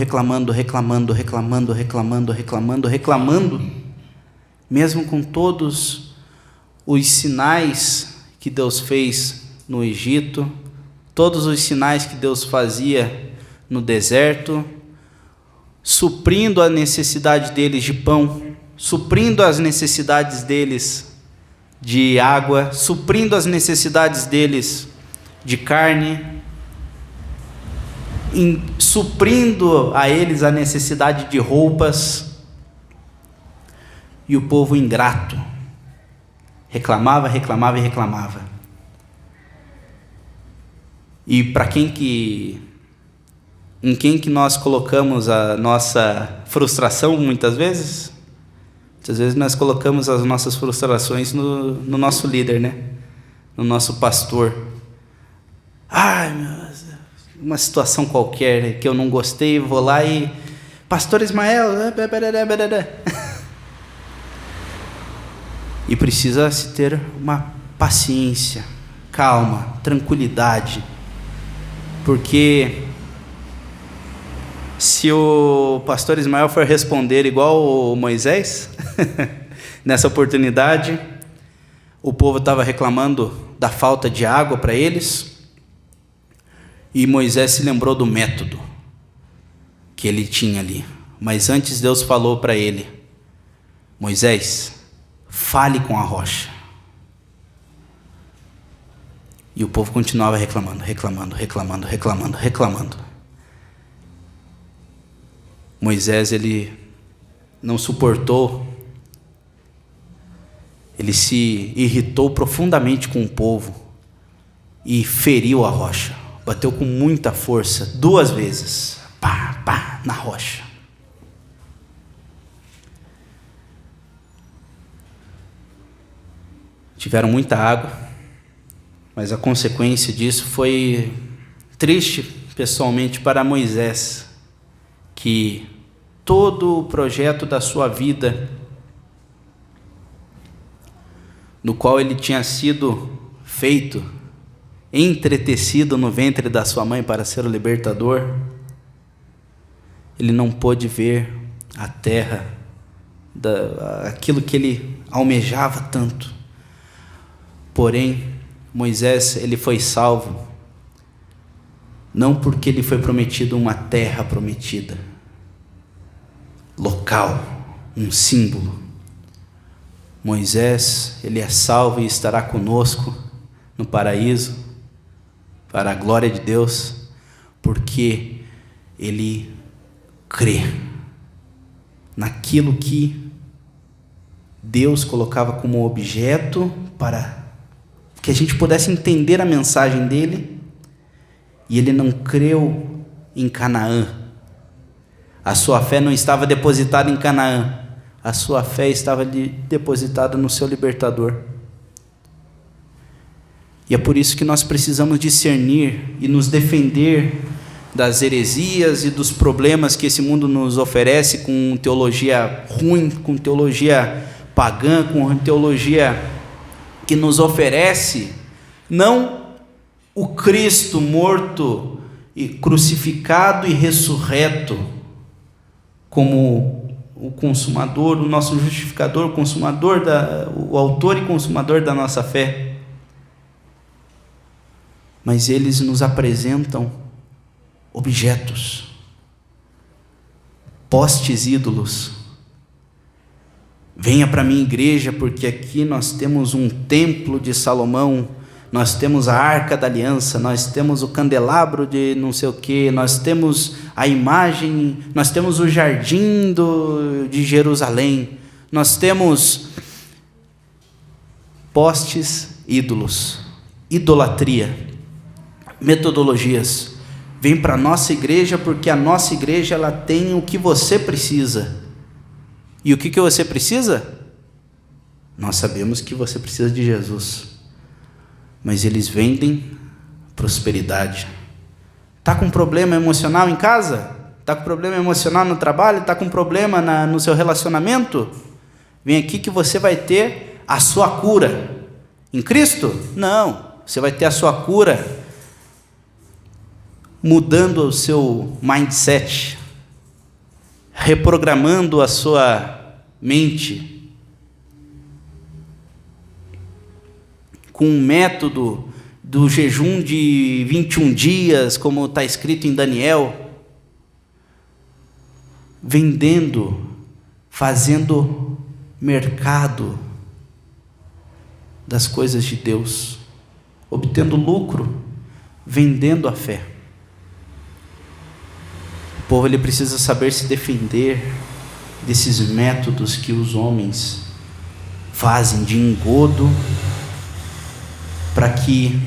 mesmo com todos os sinais que Deus fez no Egito, todos os sinais que Deus fazia no deserto, suprindo a necessidade deles de pão, suprindo as necessidades deles de água, suprindo as necessidades deles de carne, suprindo a eles a necessidade de roupas. E o povo ingrato reclamava. E em quem que nós colocamos a nossa frustração muitas vezes? Muitas vezes nós colocamos as nossas frustrações no nosso líder, né? No nosso pastor. Ai, meu Deus, uma situação qualquer que eu não gostei, vou lá e... Pastor Ismael... E precisa se ter uma paciência, calma, tranquilidade, porque se o pastor Ismael for responder igual o Moisés, nessa oportunidade, o povo estava reclamando da falta de água para eles, e Moisés se lembrou do método que ele tinha ali. Mas antes Deus falou para ele: Moisés, fale com a rocha. E o povo continuava reclamando. Moisés, ele não suportou, ele se irritou profundamente com o povo e feriu a rocha, bateu com muita força, 2 vezes, pá, na rocha. Tiveram muita água, mas a consequência disso foi triste pessoalmente para Moisés, que todo o projeto da sua vida, no qual ele tinha sido feito, entretecido no ventre da sua mãe para ser o libertador, ele não pôde ver a terra, aquilo que ele almejava tanto. Porém, Moisés, ele foi salvo, não porque lhe foi prometido uma terra prometida, local, um símbolo. Moisés, ele é salvo e estará conosco no paraíso, para a glória de Deus, porque ele crê naquilo que Deus colocava como objeto para que a gente pudesse entender a mensagem dele, e ele não creu em Canaã. A sua fé não estava depositada em Canaã, a sua fé estava depositada no seu libertador. E é por isso que nós precisamos discernir e nos defender das heresias e dos problemas que esse mundo nos oferece, com teologia ruim, com teologia pagã, com teologia que nos oferece não o Cristo morto e crucificado e ressurreto como o consumador, o nosso justificador, o consumador, o autor e consumador da nossa fé, mas eles nos apresentam objetos, postes ídolos. Venha para a minha igreja, porque aqui nós temos um templo de Salomão, nós temos a Arca da Aliança, nós temos o candelabro de não sei o que, nós temos a imagem, nós temos o jardim de Jerusalém, nós temos postes ídolos, idolatria, metodologias Vem para a nossa igreja porque a nossa igreja ela tem o que você precisa. E o que você precisa? Nós sabemos que você precisa de Jesus. Mas eles vendem prosperidade. Está com problema emocional em casa? Está com problema emocional no trabalho? Está com problema no seu relacionamento? Vem aqui que você vai ter a sua cura. Em Cristo? Não. Você vai ter a sua cura mudando o seu mindset, reprogramando a sua mente, com um método do jejum de 21 dias, como está escrito em Daniel, vendendo, fazendo mercado das coisas de Deus, obtendo lucro, vendendo a fé. O povo ele precisa saber se defender desses métodos que os homens fazem de engodo para que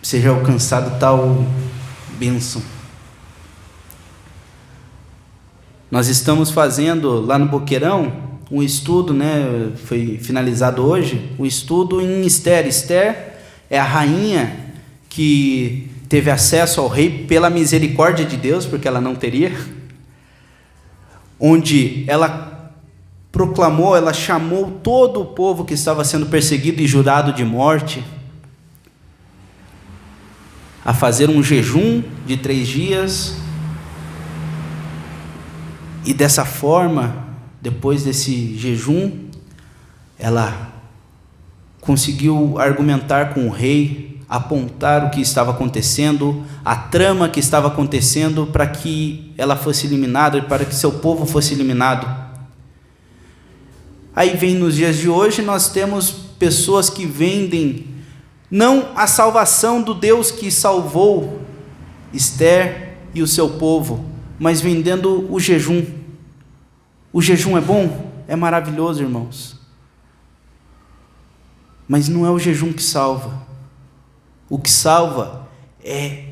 seja alcançado tal bênção. Nós estamos fazendo lá no Boqueirão um estudo, foi finalizado hoje, o estudo em Esther. Esther é a rainha que teve acesso ao rei pela misericórdia de Deus, porque ela não teria, onde ela proclamou, ela chamou todo o povo que estava sendo perseguido e jurado de morte a fazer um jejum de 3 dias, e dessa forma, depois desse jejum, ela conseguiu argumentar com o rei, apontar o que estava acontecendo, a trama que estava acontecendo para que ela fosse eliminada, para que seu povo fosse eliminado. Aí vem nos dias de hoje, nós temos pessoas que vendem não a salvação do Deus que salvou Esther e o seu povo, mas vendendo o jejum. O jejum é bom? É maravilhoso, irmãos. Mas não é o jejum que salva. O que salva é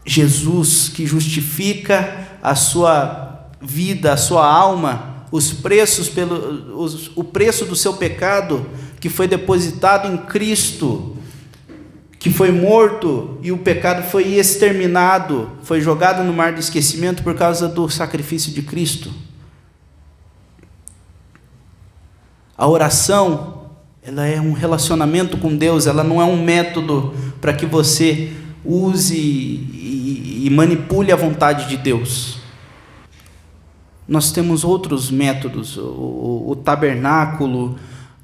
Jesus, que justifica a sua vida, a sua alma, o preço do seu pecado, que foi depositado em Cristo, que foi morto e o pecado foi exterminado, foi jogado no mar do esquecimento por causa do sacrifício de Cristo. A oração, ela é um relacionamento com Deus, ela não é um método para que você use e manipule a vontade de Deus. Nós temos outros métodos, o tabernáculo,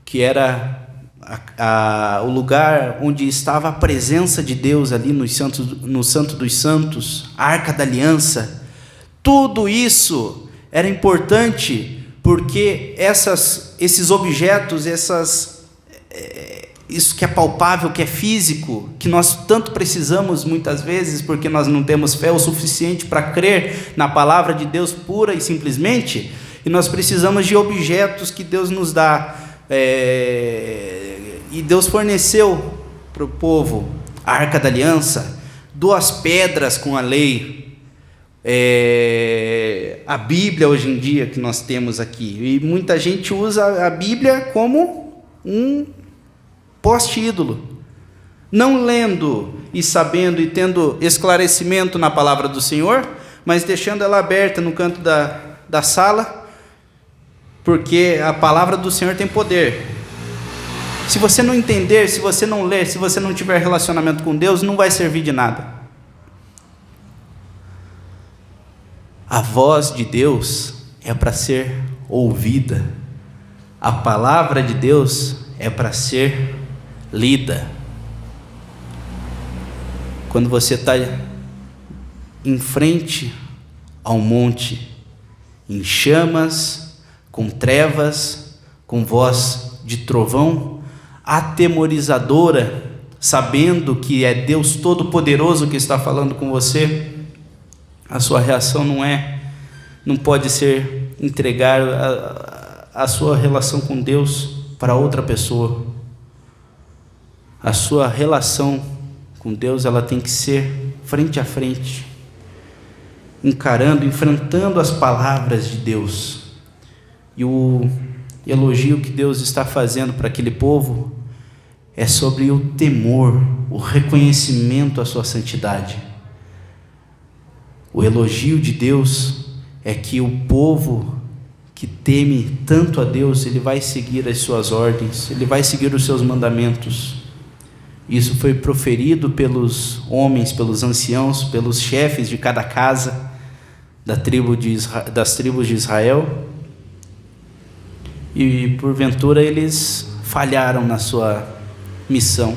que era o lugar onde estava a presença de Deus ali no Santo dos Santos, a Arca da Aliança. Tudo isso era importante porque esses objetos, isso que é palpável, que é físico, que nós tanto precisamos muitas vezes, porque nós não temos fé o suficiente para crer na palavra de Deus pura e simplesmente, e nós precisamos de objetos que Deus nos dá, e Deus forneceu para o povo a Arca da Aliança, 2 pedras com a lei, a Bíblia hoje em dia que nós temos aqui, e muita gente usa a Bíblia como um poste ídolo, não lendo e sabendo e tendo esclarecimento na palavra do Senhor, mas deixando ela aberta no canto da sala, porque a palavra do Senhor tem poder. Se você não entender, se você não ler, se você não tiver relacionamento com Deus, não vai servir de nada. A voz de Deus é para ser ouvida, a palavra de Deus é para ser lida. Quando você está em frente ao monte, em chamas, com trevas, com voz de trovão, atemorizadora, sabendo que é Deus Todo-Poderoso que está falando com você, a sua reação não pode ser entregar a sua relação com Deus para outra pessoa. A sua relação com Deus, ela tem que ser frente a frente, encarando, enfrentando as palavras de Deus. E o elogio que Deus está fazendo para aquele povo é sobre o temor, o reconhecimento à sua santidade. O elogio de Deus é que o povo que teme tanto a Deus, ele vai seguir as suas ordens, ele vai seguir os seus mandamentos. Isso foi proferido pelos homens, pelos anciãos, pelos chefes de cada casa das tribos de Israel. E porventura eles falharam na sua missão,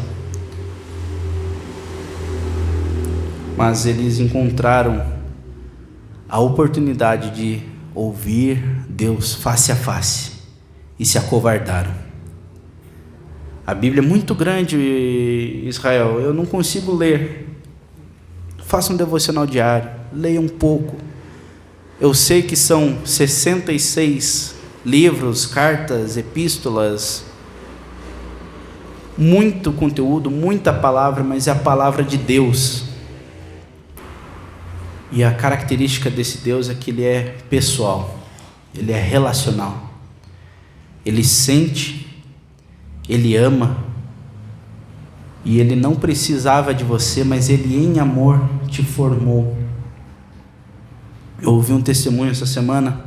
mas eles encontraram a oportunidade de ouvir Deus face a face e se acovardaram. A Bíblia é muito grande, Israel, eu não consigo ler. Faça um devocional diário, leia um pouco. Eu sei que são 66 livros, cartas, epístolas, muito conteúdo, muita palavra, mas é a palavra de Deus. E a característica desse Deus é que ele é pessoal, ele é relacional, ele sente, ele ama, e ele não precisava de você, mas ele em amor te formou. Eu ouvi um testemunho essa semana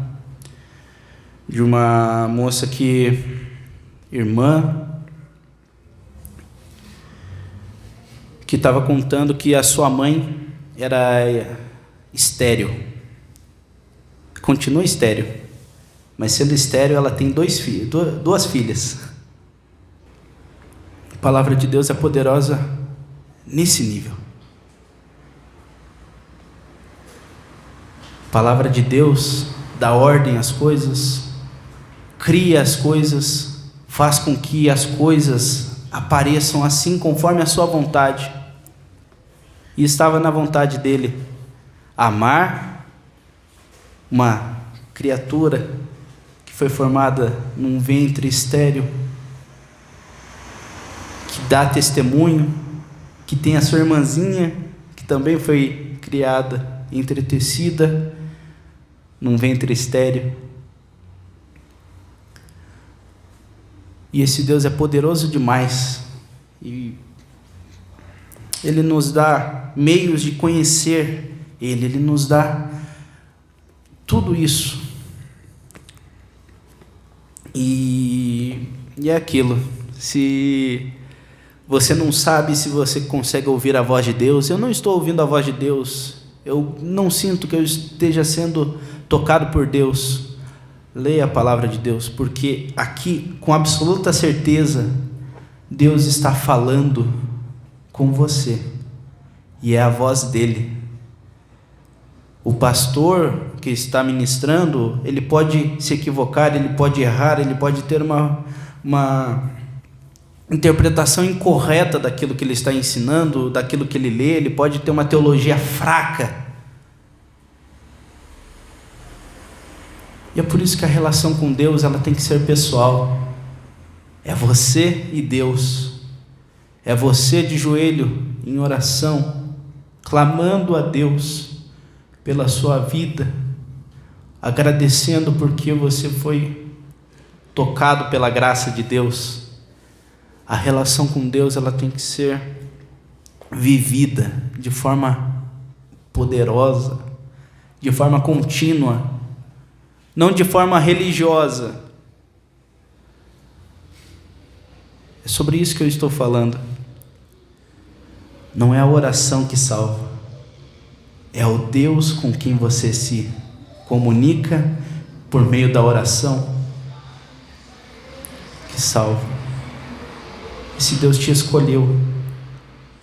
de uma moça irmã, que estava contando que a sua mãe era estéril, continua estéril, mas sendo estéril ela tem duas filhas. A palavra de Deus é poderosa nesse nível. A palavra de Deus dá ordem às coisas, cria as coisas, faz com que as coisas apareçam assim conforme a sua vontade. E estava na vontade dele amar uma criatura que foi formada num ventre estéril, que dá testemunho, que tem a sua irmãzinha, que também foi criada, entretecida, num ventre estéril. E esse Deus é poderoso demais, e Ele nos dá meios de conhecer Ele nos dá tudo isso. E é aquilo, se você não sabe se você consegue ouvir a voz de Deus, eu não estou ouvindo a voz de Deus, eu não sinto que eu esteja sendo tocado por Deus, leia a palavra de Deus, porque aqui, com absoluta certeza, Deus está falando com você, e é a voz dele. O pastor que está ministrando, ele pode se equivocar, ele pode errar, ele pode ter uma interpretação incorreta daquilo que ele está ensinando, daquilo que ele lê, ele pode ter uma teologia fraca. E é por isso que a relação com Deus, ela tem que ser pessoal. É você e Deus. É você de joelho, em oração, clamando a Deus pela sua vida, agradecendo porque você foi tocado pela graça de Deus. A relação com Deus, ela tem que ser vivida de forma poderosa, de forma contínua, não de forma religiosa. É sobre isso que eu estou falando. Não é a oração que salva, é o Deus com quem você se comunica por meio da oração que salva. Esse Deus te escolheu,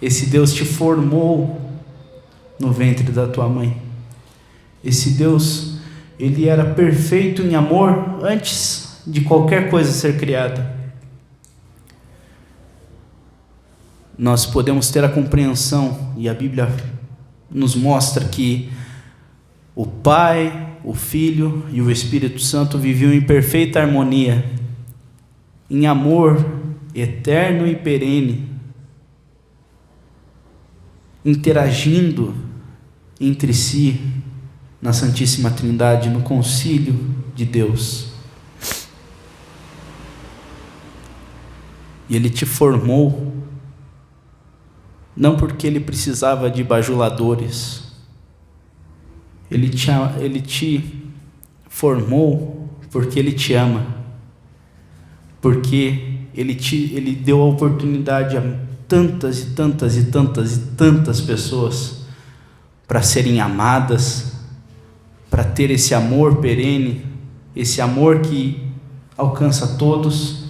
esse Deus te formou no ventre da tua mãe. Esse Deus, ele era perfeito em amor antes de qualquer coisa ser criada. Nós podemos ter a compreensão, e a Bíblia nos mostra que o Pai, o Filho e o Espírito Santo viviam em perfeita harmonia, em amor eterno e perene. interagindo entre si na Santíssima Trindade, no concílio de Deus. E Ele te formou, não porque Ele precisava de bajuladores, Ele te formou porque Ele te ama, porque Ele deu a oportunidade a tantas e tantas e tantas e tantas pessoas para serem amadas, para ter esse amor perene, esse amor que alcança todos,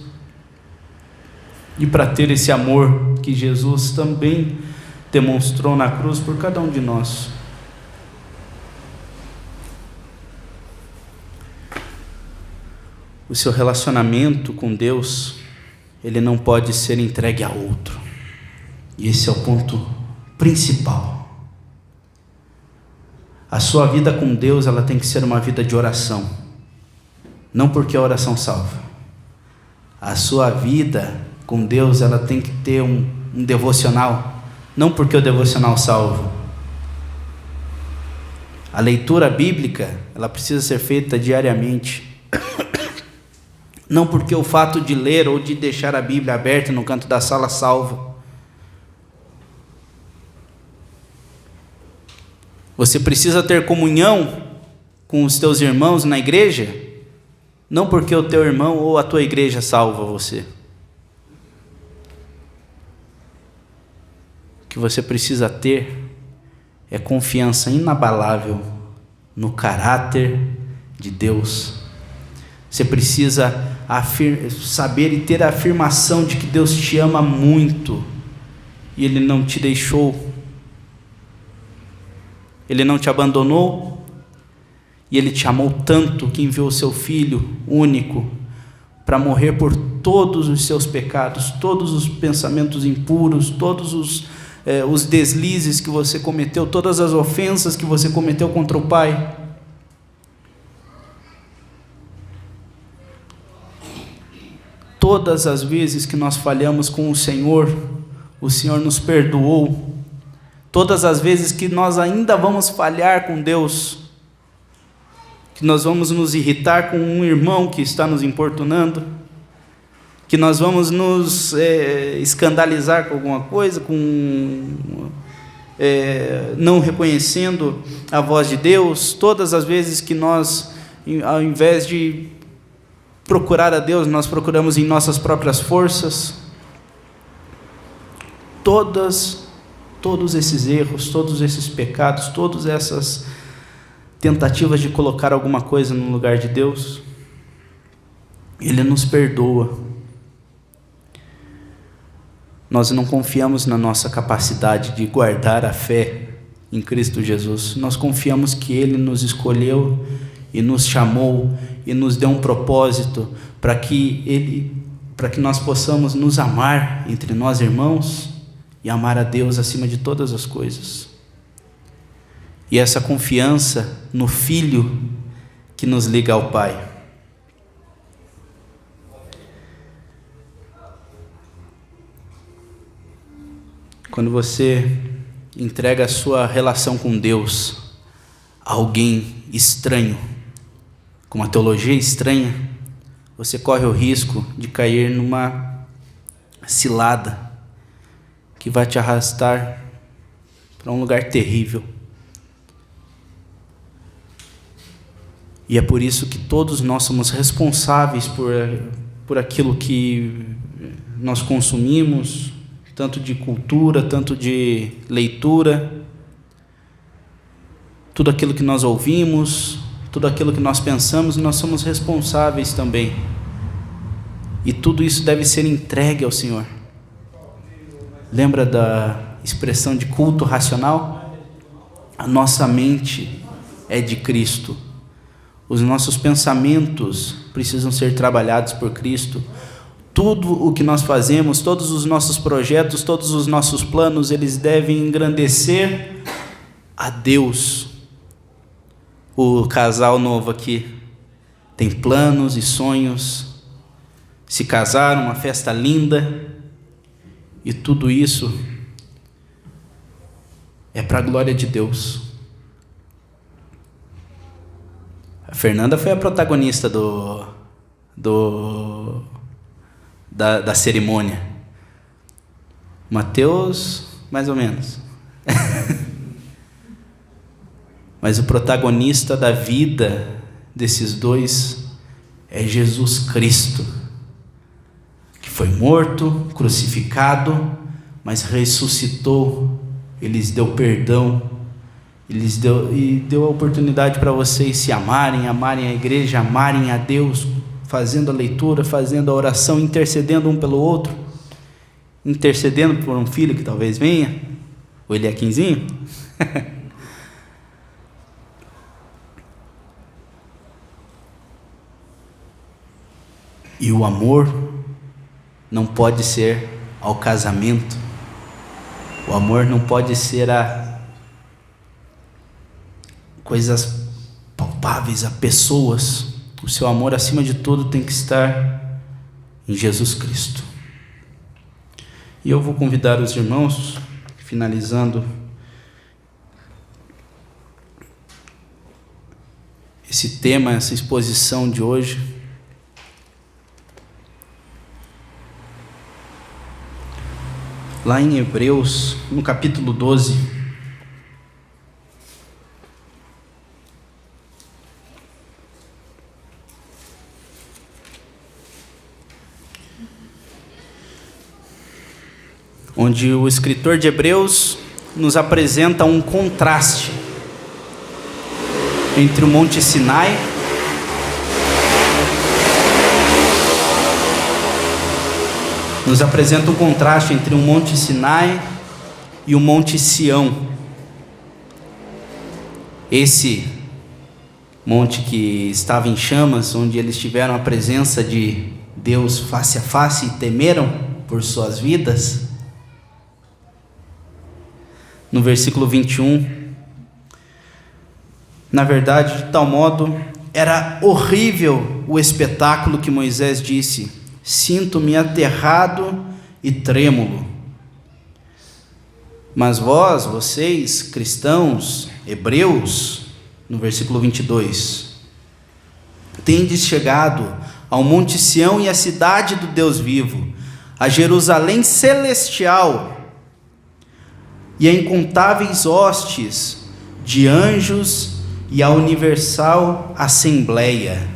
e para ter esse amor que Jesus também demonstrou na cruz por cada um de nós. O seu relacionamento com Deus, ele não pode ser entregue a outro. E esse é o ponto principal. A sua vida com Deus, ela tem que ser uma vida de oração. Não porque a oração salva. A sua vida com Deus, ela tem que ter um devocional. Não porque o devocional salva. A leitura bíblica, ela precisa ser feita diariamente. Não porque o fato de ler ou de deixar a Bíblia aberta no canto da sala salva. Você precisa ter comunhão com os teus irmãos na igreja, não porque o teu irmão ou a tua igreja salva você. O que você precisa ter é confiança inabalável no caráter de Deus. Você precisa saber e ter a afirmação de que Deus te ama muito e Ele não te deixou, Ele não te abandonou, e Ele te amou tanto que enviou o seu Filho único para morrer por todos os seus pecados, todos os pensamentos impuros, todos os deslizes que você cometeu, todas as ofensas que você cometeu contra o Pai. Todas as vezes que nós falhamos com o Senhor nos perdoou. Todas as vezes que nós ainda vamos falhar com Deus, que nós vamos nos irritar com um irmão que está nos importunando, que nós vamos nos escandalizar com alguma coisa, não reconhecendo a voz de Deus, todas as vezes que nós, ao invés de procurar a Deus, nós procuramos em nossas próprias forças, todos esses erros, todos esses pecados, todas essas tentativas de colocar alguma coisa no lugar de Deus, Ele nos perdoa. Nós não confiamos na nossa capacidade de guardar a fé em Cristo Jesus. Nós confiamos que Ele nos escolheu e nos chamou e nos deu um propósito para que nós possamos nos amar entre nós irmãos e amar a Deus acima de todas as coisas. E essa confiança no Filho que nos liga ao Pai. Quando você entrega a sua relação com Deus a alguém estranho, com uma teologia estranha, você corre o risco de cair numa cilada que vai te arrastar para um lugar terrível. E é por isso que todos nós somos responsáveis por aquilo que nós consumimos, tanto de cultura, tanto de leitura, tudo aquilo que nós ouvimos, tudo aquilo que nós pensamos, nós somos responsáveis também. E tudo isso deve ser entregue ao Senhor. Lembra da expressão de culto racional? A nossa mente é de Cristo. Os nossos pensamentos precisam ser trabalhados por Cristo. Tudo o que nós fazemos, todos os nossos projetos, todos os nossos planos, eles devem engrandecer a Deus. O casal novo aqui tem planos e sonhos, se casaram, uma festa linda, e tudo isso é para a glória de Deus. A Fernanda foi a protagonista da cerimônia. Mateus, mais ou menos. Mas o protagonista da vida desses dois é Jesus Cristo, que foi morto, crucificado, mas ressuscitou. Ele lhes deu perdão, deu a oportunidade para vocês se amarem a igreja, amarem a Deus, fazendo a leitura, fazendo a oração, intercedendo um pelo outro, intercedendo por um filho que talvez venha, o Eliaquinzinho. E o amor não pode ser ao casamento, o amor não pode ser a coisas palpáveis, a pessoas. O seu amor, acima de tudo, tem que estar em Jesus Cristo. E eu vou convidar os irmãos, finalizando esse tema, essa exposição de hoje, lá em Hebreus, no capítulo 12, onde o escritor de Hebreus nos apresenta um contraste entre o Monte Sinai o Monte Sinai e o Monte Sião. Esse monte que estava em chamas, onde eles tiveram a presença de Deus face a face e temeram por suas vidas. No versículo 21, na verdade, de tal modo, era horrível o espetáculo que Moisés disse: sinto-me aterrado e trêmulo. Mas vocês, cristãos, hebreus, no versículo 22, tendes chegado ao Monte Sião e à cidade do Deus vivo, a Jerusalém celestial, e a incontáveis hostes de anjos e a universal assembleia,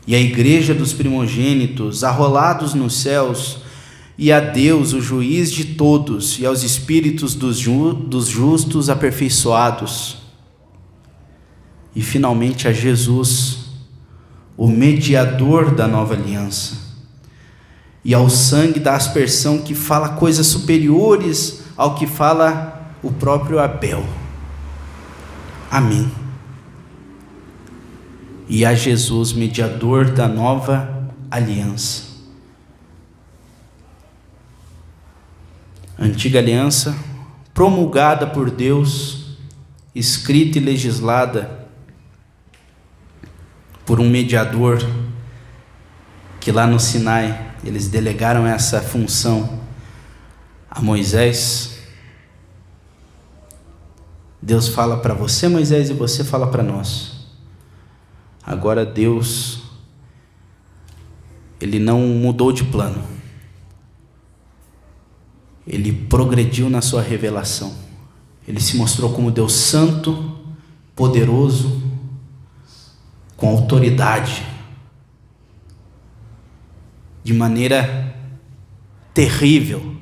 e a igreja dos primogênitos arrolados nos céus, e a Deus, o juiz de todos, e aos espíritos dos justos aperfeiçoados, e finalmente a Jesus, o mediador da nova aliança, e ao sangue da aspersão que fala coisas superiores ao que fala o próprio Abel. Amém. E a Jesus, mediador da nova aliança. A antiga aliança, promulgada por Deus, escrita e legislada por um mediador, que lá no Sinai eles delegaram essa função a Moisés. Deus fala para você, Moisés, e você fala para nós. Agora Deus, Ele não mudou de plano. Ele progrediu na sua revelação. Ele se mostrou como Deus santo, poderoso, com autoridade, de maneira terrível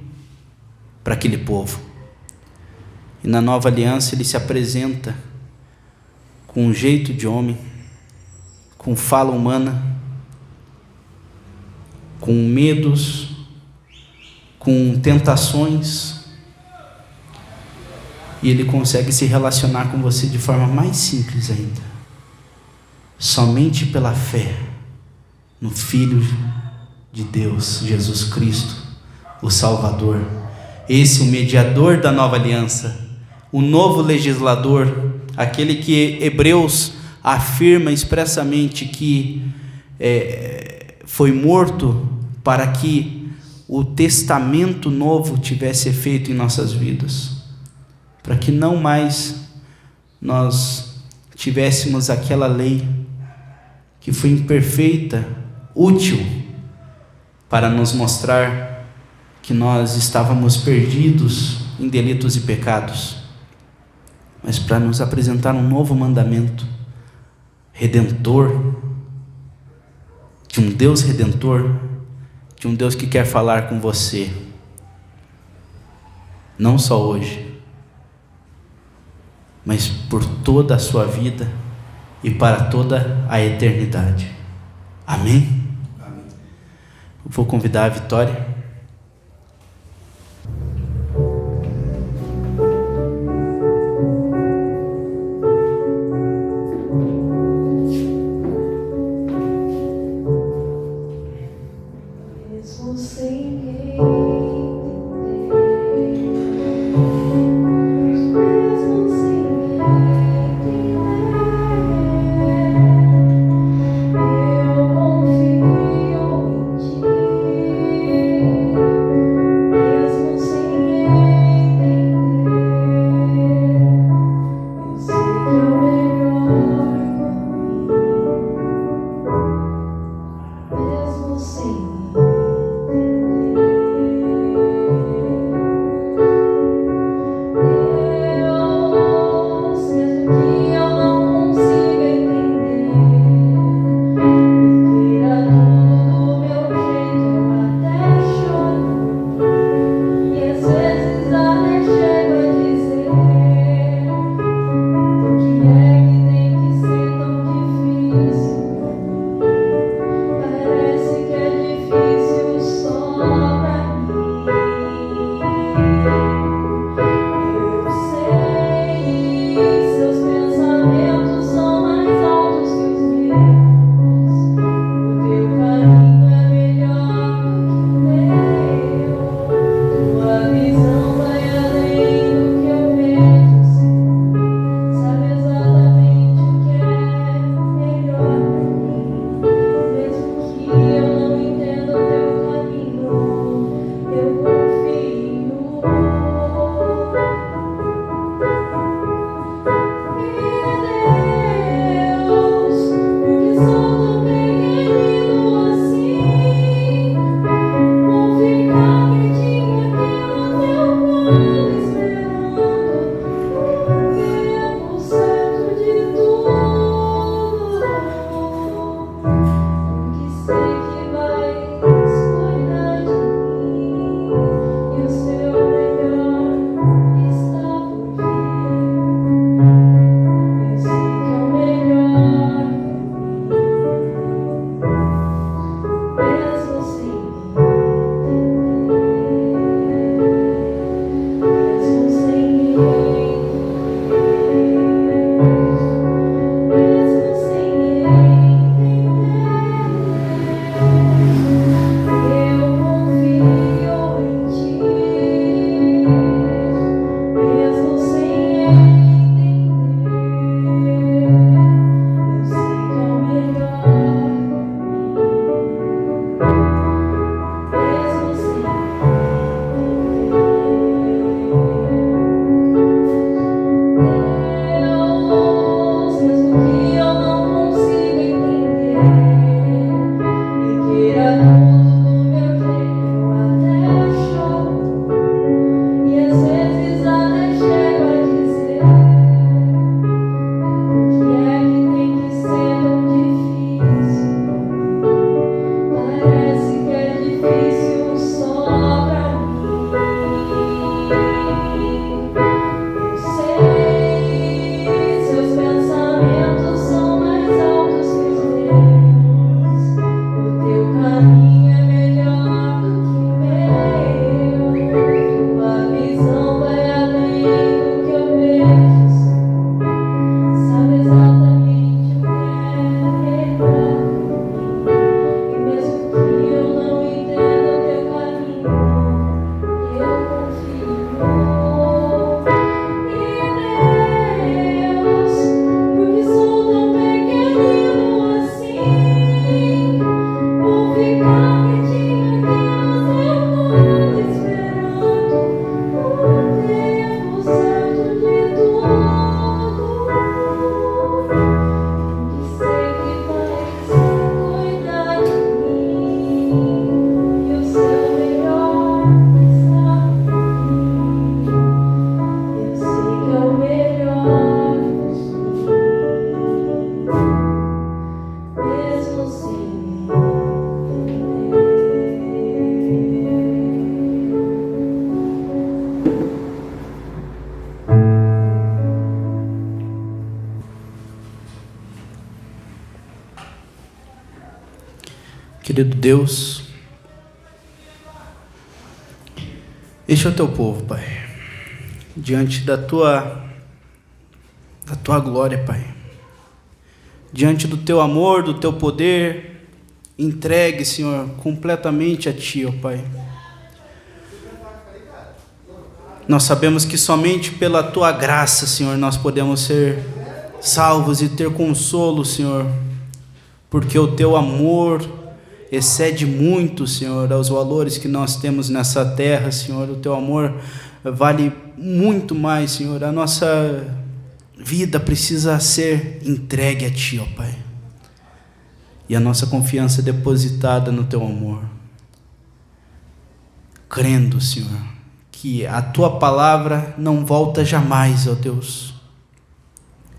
para aquele povo. E na nova aliança Ele se apresenta com um jeito de homem, com fala humana, com medos, com tentações, e Ele consegue se relacionar com você de forma mais simples ainda, somente pela fé no Filho de Deus, Jesus Cristo, o Salvador, esse o mediador da nova aliança, o novo legislador, aquele que Hebreus afirma expressamente que foi morto para que o testamento novo tivesse efeito em nossas vidas, para que não mais nós tivéssemos aquela lei que foi imperfeita, útil, para nos mostrar que nós estávamos perdidos em delitos e pecados, mas para nos apresentar um novo mandamento redentor, de um Deus redentor, de um Deus que quer falar com você, não só hoje, mas por toda a sua vida e para toda a eternidade. Amém? Amém. Eu vou convidar a Vitória. Querido Deus, este é o teu povo, Pai, diante da tua glória, Pai, diante do teu amor, do teu poder, entregue, Senhor, completamente a Ti, ó Pai. Nós sabemos que somente pela Tua graça, Senhor, nós podemos ser salvos e ter consolo, Senhor, porque o Teu amor excede muito, Senhor, aos valores que nós temos nessa terra, Senhor. O Teu amor vale muito mais, Senhor. A nossa vida precisa ser entregue a Ti, ó Pai, e a nossa confiança é depositada no Teu amor, crendo, Senhor, que a Tua palavra não volta jamais, ó Deus,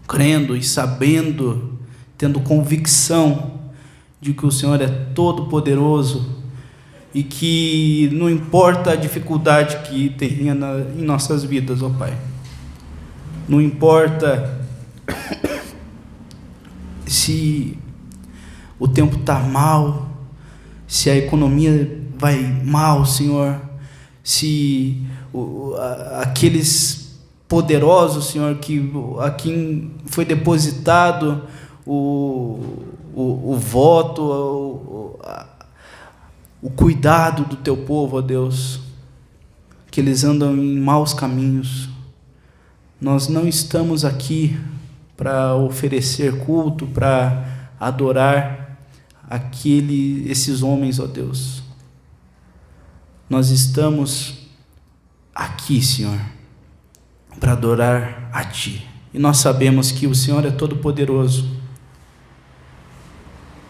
crendo e sabendo, tendo convicção de que o Senhor é todo poderoso e que não importa a dificuldade que tenha em nossas vidas, ó Pai, não importa se o tempo está mal, se a economia vai mal, Senhor, se aqueles poderosos, Senhor, a quem foi depositado o voto, o cuidado do Teu povo, ó Deus, que eles andam em maus caminhos. Nós não estamos aqui para oferecer culto, para adorar esses homens, ó Deus. Nós estamos aqui, Senhor, para adorar a Ti. E nós sabemos que o Senhor é todo poderoso.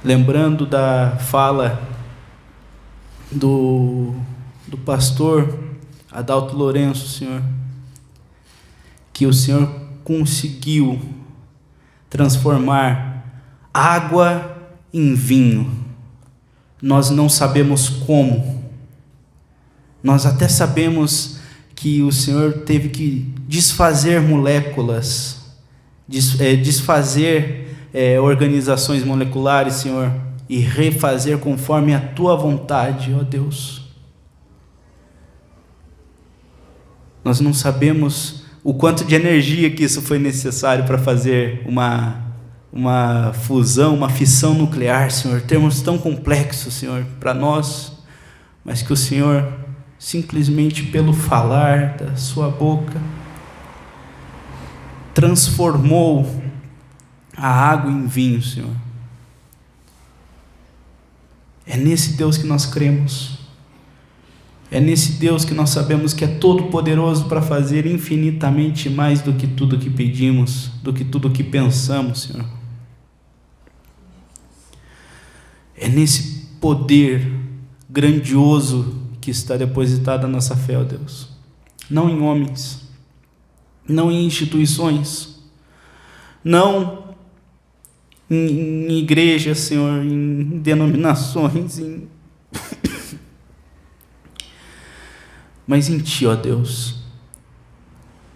Lembrando da fala do pastor Adalto Lourenço, Senhor, que o Senhor conseguiu transformar água em vinho. Nós não sabemos como. Nós até sabemos que o Senhor teve que desfazer moléculas, desfazer organizações moleculares, Senhor, e refazer conforme a Tua vontade, ó Deus. Nós não sabemos o quanto de energia que isso foi necessário para fazer uma fusão, uma fissão nuclear, Senhor, termos tão complexos, Senhor, para nós, mas que o Senhor, simplesmente pelo falar da Sua boca, transformou a água em vinho, Senhor. É nesse Deus que nós cremos. É nesse Deus que nós sabemos que é todo poderoso para fazer infinitamente mais do que tudo que pedimos, do que tudo que pensamos, Senhor. É nesse poder grandioso que está depositada a nossa fé, ó Deus, não em homens, não em instituições, não em igrejas, Senhor, em denominações, mas em Ti, ó Deus.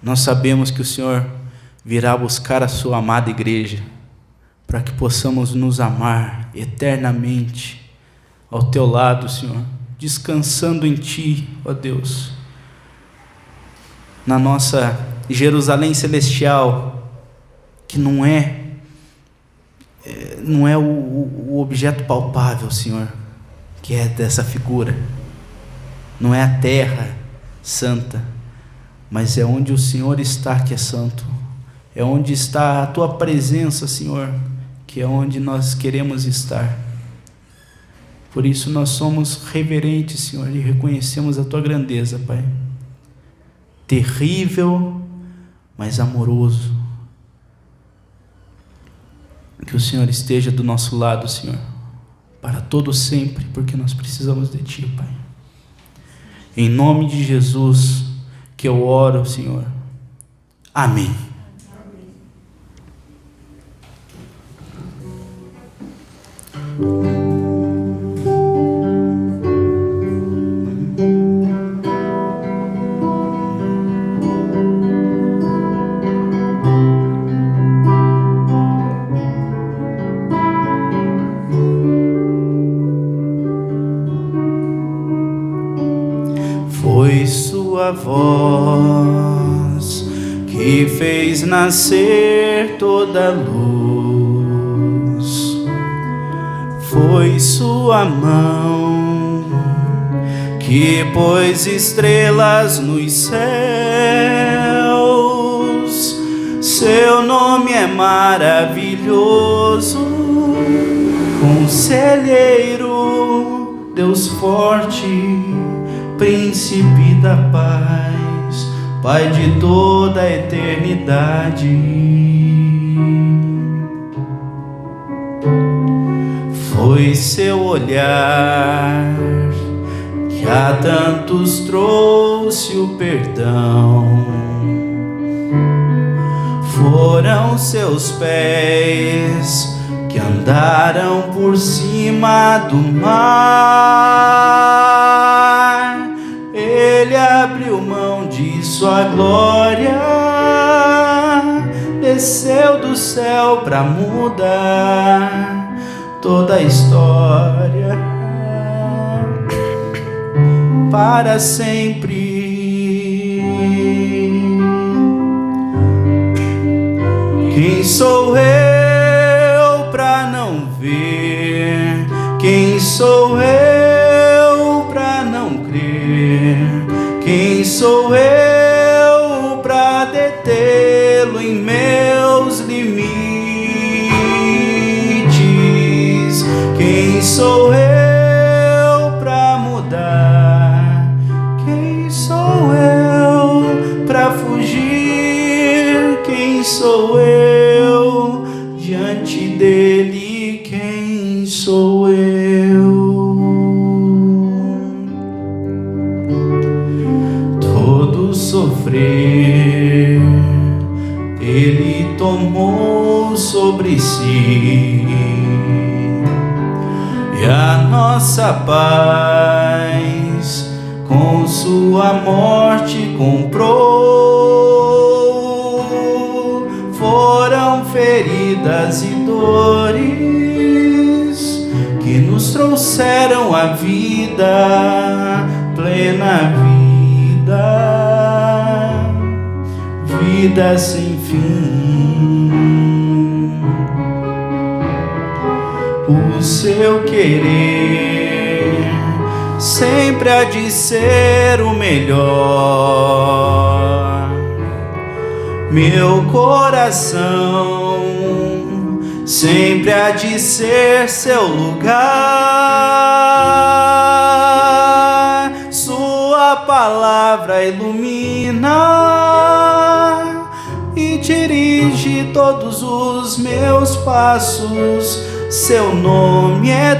Nós sabemos que o Senhor virá buscar a Sua amada igreja, para que possamos nos amar eternamente ao Teu lado, Senhor, descansando em Ti, ó Deus, na nossa Jerusalém celestial, que não é o objeto palpável, Senhor, que é dessa figura, não é a terra santa, mas é onde o Senhor está, que é santo, é onde está a Tua presença, Senhor, que é onde nós queremos estar. Por isso nós somos reverentes, Senhor, e reconhecemos a Tua grandeza, Pai, terrível, mas amoroso. Que o Senhor esteja do nosso lado, Senhor, para todo sempre, porque nós precisamos de Ti, Pai. Em nome de Jesus que eu oro, Senhor. Amém. Foi sua voz que fez nascer toda luz. Foi sua mão que pôs estrelas nos céus. Seu nome é maravilhoso, Conselheiro, Deus forte, Príncipe da paz, Pai de toda a eternidade. Foi seu olhar que a tantos trouxe o perdão. Foram seus pés que andaram por cima do mar. Ele abriu mão de sua glória, desceu do céu para mudar toda a história para sempre. Quem sou eu para não ver? Quem sou eu para não crer? Quem sou eu para detê-lo em meus limites? Quem sou eu para mudar? Quem sou eu para fugir? Quem sou eu diante dele? Quem sou eu? Todo sofrer ele tomou sobre si, e a nossa paz com sua morte comprou. Foram feridas e dores que nos trouxeram a vida, plena vida, vida sem fim. O seu querer sempre há de ser o melhor. Meu coração sempre há de ser seu lugar. Sua palavra ilumina e dirige todos os meus passos. Seu nome é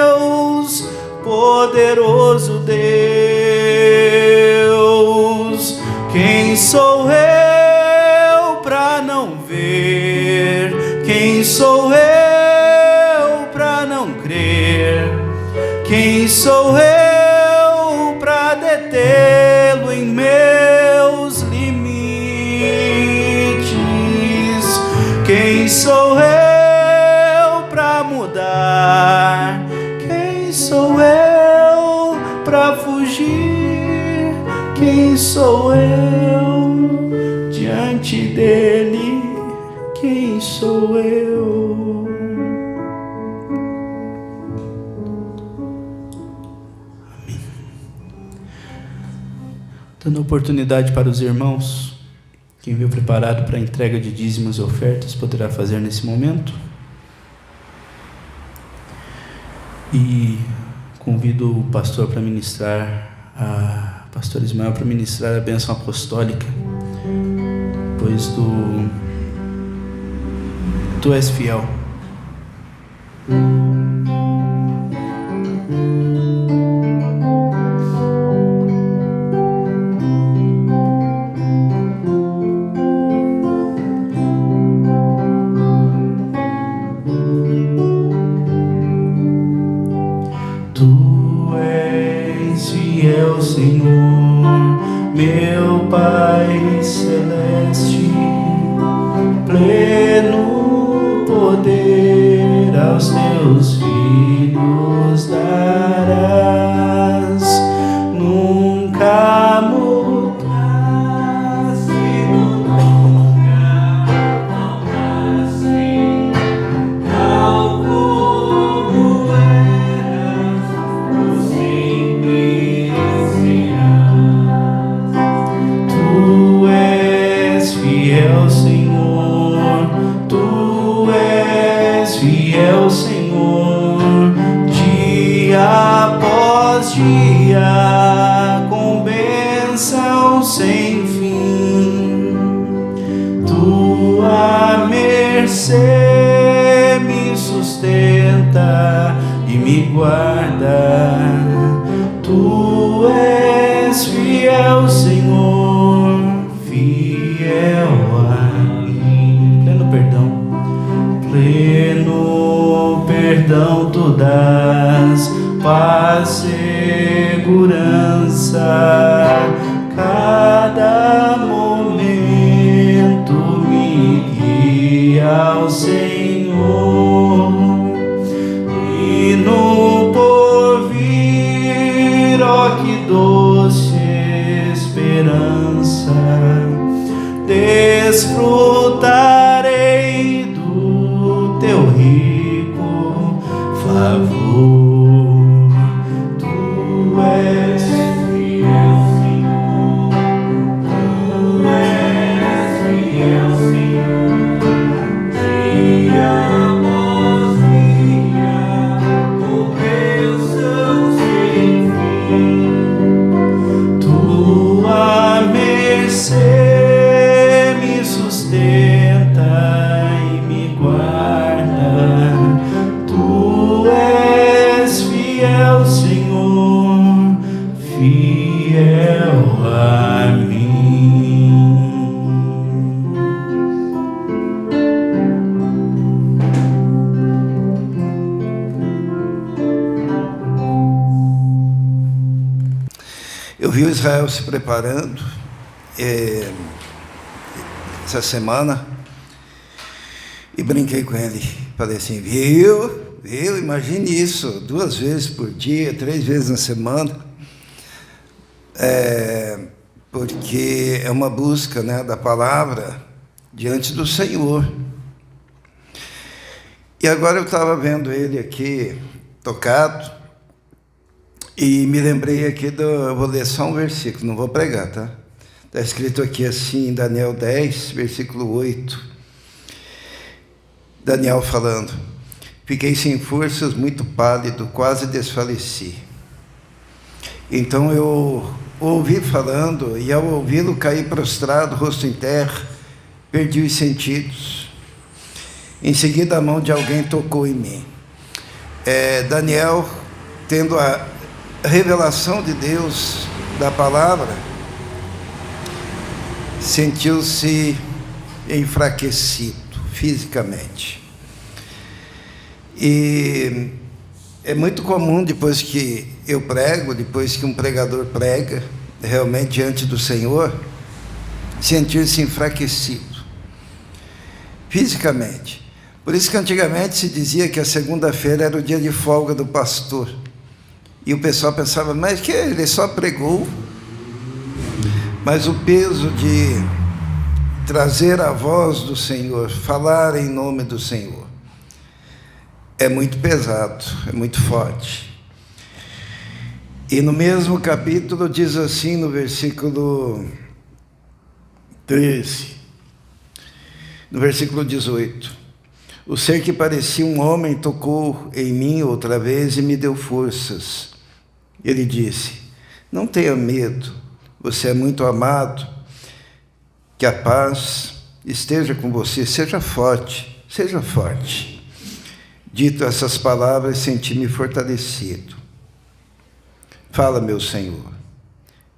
Deus, poderoso Deus. Quem sou eu para não ver? Quem sou eu para não crer? Quem sou eu para detê-lo em meus limites? Quem sou eu para mudar? Quem sou eu para fugir? Quem sou eu diante dele? Quem sou eu? Amém. Dando oportunidade para os irmãos, quem veio preparado para a entrega de dízimos e ofertas poderá fazer nesse momento. E convido o pastor para ministrar pastor Ismael para ministrar a bênção apostólica, pois tu és fiel. Tu és fiel, Senhor, meu Pai celeste, pleno poder aos teus filhos darás. após dia, com bênção sem fim. Tua mercê me sustenta e me guarda. Tu és fiel, Senhor, fiel a mim. Pleno perdão tu dás, paz, segurança. Cada momento me guia ao Senhor, e no porvir, ó que doce esperança, desfrutarei do teu rico favor. Tu és fiel, Senhor, tu és fiel, Senhor, dia após dia, com bênção sem fim. Tua mercê me sustenta e me guarda. Tu és fiel, Senhor, fiel a mim. Eu vi o Israel se preparando essa semana e brinquei com ele. Falei assim, viu, imagine isso, 2 vezes por dia, 3 vezes na semana, porque é uma busca, né, da palavra diante do Senhor. E agora eu estava vendo ele aqui, tocado, e me lembrei aqui, eu vou ler só um versículo, não vou pregar, tá? Está escrito aqui assim, em Daniel 10, versículo 8. Daniel falando: fiquei sem forças, muito pálido, quase desfaleci. Então eu ouvi falando, e ao ouvi-lo caí prostrado, rosto em terra, perdi os sentidos. Em seguida a mão de alguém tocou em mim. Daniel, tendo a revelação de Deus, da palavra, sentiu-se enfraquecido fisicamente. E é muito comum, depois que eu prego, depois que um pregador prega, realmente diante do Senhor, sentir-se enfraquecido fisicamente. Por isso que antigamente se dizia que a segunda-feira era o dia de folga do pastor. E o pessoal pensava, mas que ele só pregou. Mas o peso de trazer a voz do Senhor, falar em nome do Senhor, é muito pesado, é muito forte. E no mesmo capítulo diz assim, no versículo 13, no versículo 18: o ser que parecia um homem tocou em mim outra vez e me deu forças. Ele disse: não tenha medo, você é muito amado, que a paz esteja com você, seja forte, seja forte. Dito essas palavras, senti-me fortalecido. Fala, meu Senhor,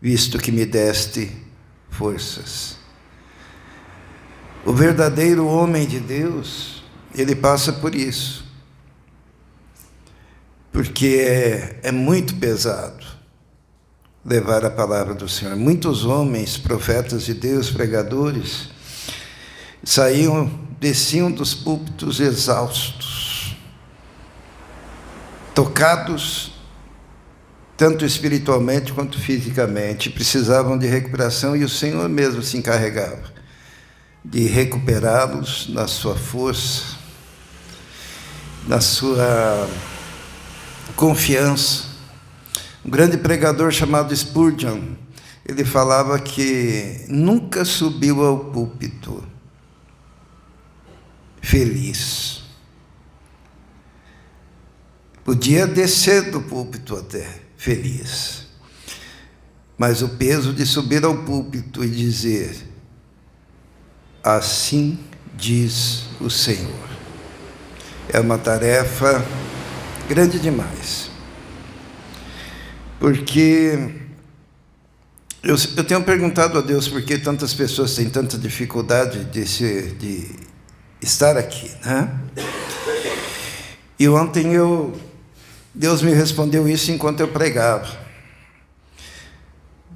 visto que me deste forças. O verdadeiro homem de Deus, ele passa por isso, porque é muito pesado levar a palavra do Senhor. Muitos homens, profetas de Deus, pregadores, desciam dos púlpitos exaustos, tocados, tanto espiritualmente quanto fisicamente, precisavam de recuperação, e o Senhor mesmo se encarregava de recuperá-los na sua força, na sua confiança. Um grande pregador chamado Spurgeon, ele falava que nunca subiu ao púlpito feliz. Podia descer do púlpito até feliz, mas o peso de subir ao púlpito e dizer: assim diz o Senhor, é uma tarefa grande demais. Porque eu tenho perguntado a Deus por que tantas pessoas têm tanta dificuldade de estar aqui, né? E ontem Deus me respondeu isso enquanto eu pregava.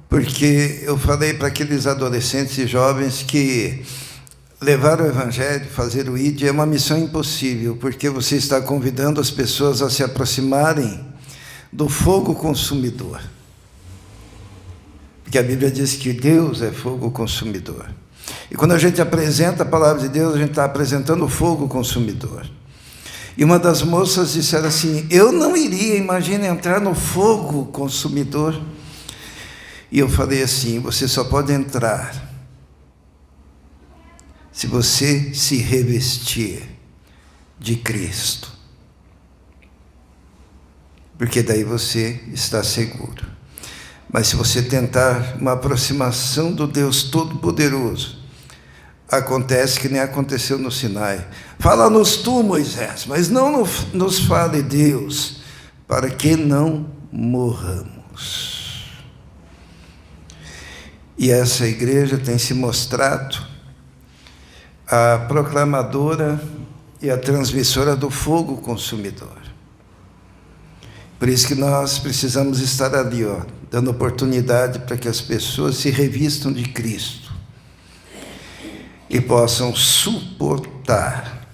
Porque eu falei para aqueles adolescentes e jovens que levar o Evangelho, fazer o ID, é uma missão impossível, porque você está convidando as pessoas a se aproximarem do fogo consumidor. Porque a Bíblia diz que Deus é fogo consumidor. E quando a gente apresenta a palavra de Deus, a gente está apresentando o fogo consumidor. E uma das moças disseram assim: eu não iria, imagina, entrar no fogo consumidor. E eu falei assim: você só pode entrar se você se revestir de Cristo. Porque daí você está seguro. Mas se você tentar uma aproximação do Deus Todo-Poderoso, acontece que nem aconteceu no Sinai. Fala-nos tu, Moisés, mas não nos fale, Deus, para que não morramos. E essa igreja tem se mostrado a proclamadora e a transmissora do fogo consumidor. Por isso que nós precisamos estar ali, dando oportunidade para que as pessoas se revistam de Cristo e possam suportar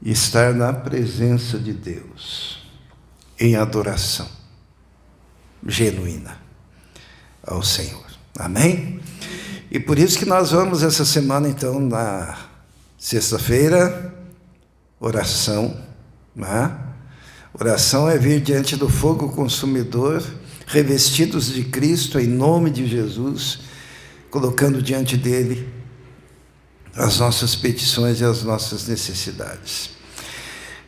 estar na presença de Deus em adoração genuína ao Senhor. Amém? E por isso que nós vamos essa semana, então, na sexta-feira, oração, né? Oração é vir diante do fogo consumidor, revestidos de Cristo, em nome de Jesus, colocando diante dele as nossas petições e as nossas necessidades.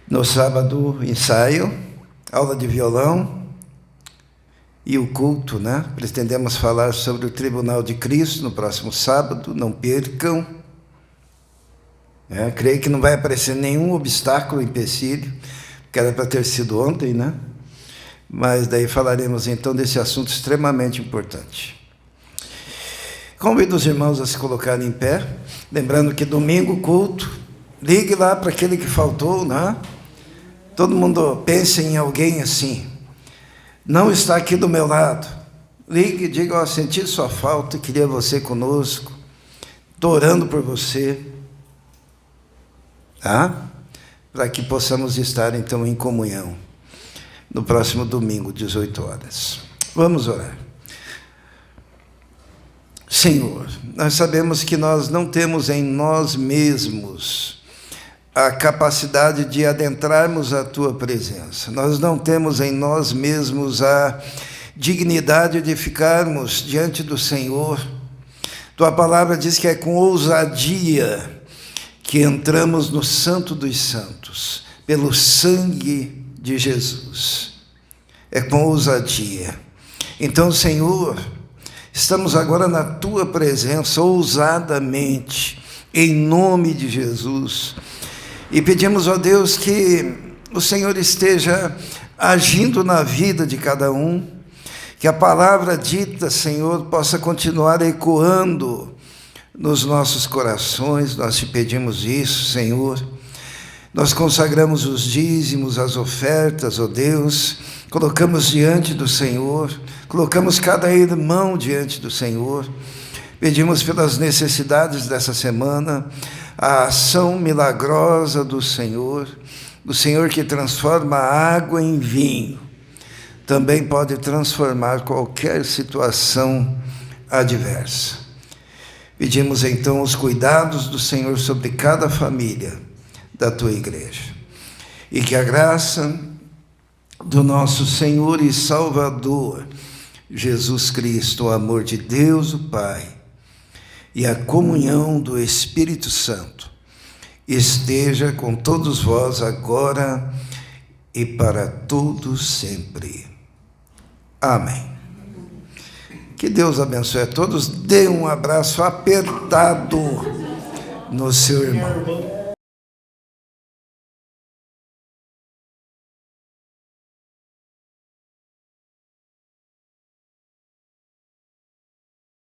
No sábado, ensaio, aula de violão e o culto, né? Pretendemos falar sobre o Tribunal de Cristo no próximo sábado, não percam. Creio que não vai aparecer nenhum obstáculo, empecilho, que era para ter sido ontem, né? Mas daí falaremos então desse assunto extremamente importante. Convido os irmãos a se colocarem em pé, lembrando que domingo, culto, ligue lá para aquele que faltou, né? Todo mundo pense em alguém assim, não está aqui do meu lado, ligue e diga: senti sua falta, queria você conosco, estou orando por você, tá? Para que possamos estar então em comunhão no próximo domingo, 18 horas. Vamos orar. Senhor, nós sabemos que nós não temos em nós mesmos a capacidade de adentrarmos a Tua presença. Nós não temos em nós mesmos a dignidade de ficarmos diante do Senhor. Tua palavra diz que é com ousadia que entramos no Santo dos Santos, pelo sangue de Jesus. É com ousadia. Então, Senhor, estamos agora na Tua presença, ousadamente, em nome de Jesus. E pedimos, ó Deus, que o Senhor esteja agindo na vida de cada um, que a palavra dita, Senhor, possa continuar ecoando nos nossos corações. Nós te pedimos isso, Senhor. Nós consagramos os dízimos, as ofertas, ó Deus, colocamos diante do Senhor, colocamos cada irmão diante do Senhor, pedimos pelas necessidades dessa semana, a ação milagrosa do Senhor, o Senhor que transforma a água em vinho, também pode transformar qualquer situação adversa. Pedimos então os cuidados do Senhor sobre cada família da Tua igreja. E que a graça do nosso Senhor e Salvador, Jesus Cristo, o amor de Deus, o Pai, e a comunhão do Espírito Santo esteja com todos vós agora e para todos sempre. Amém. Que Deus abençoe a todos. Dê um abraço apertado no seu irmão.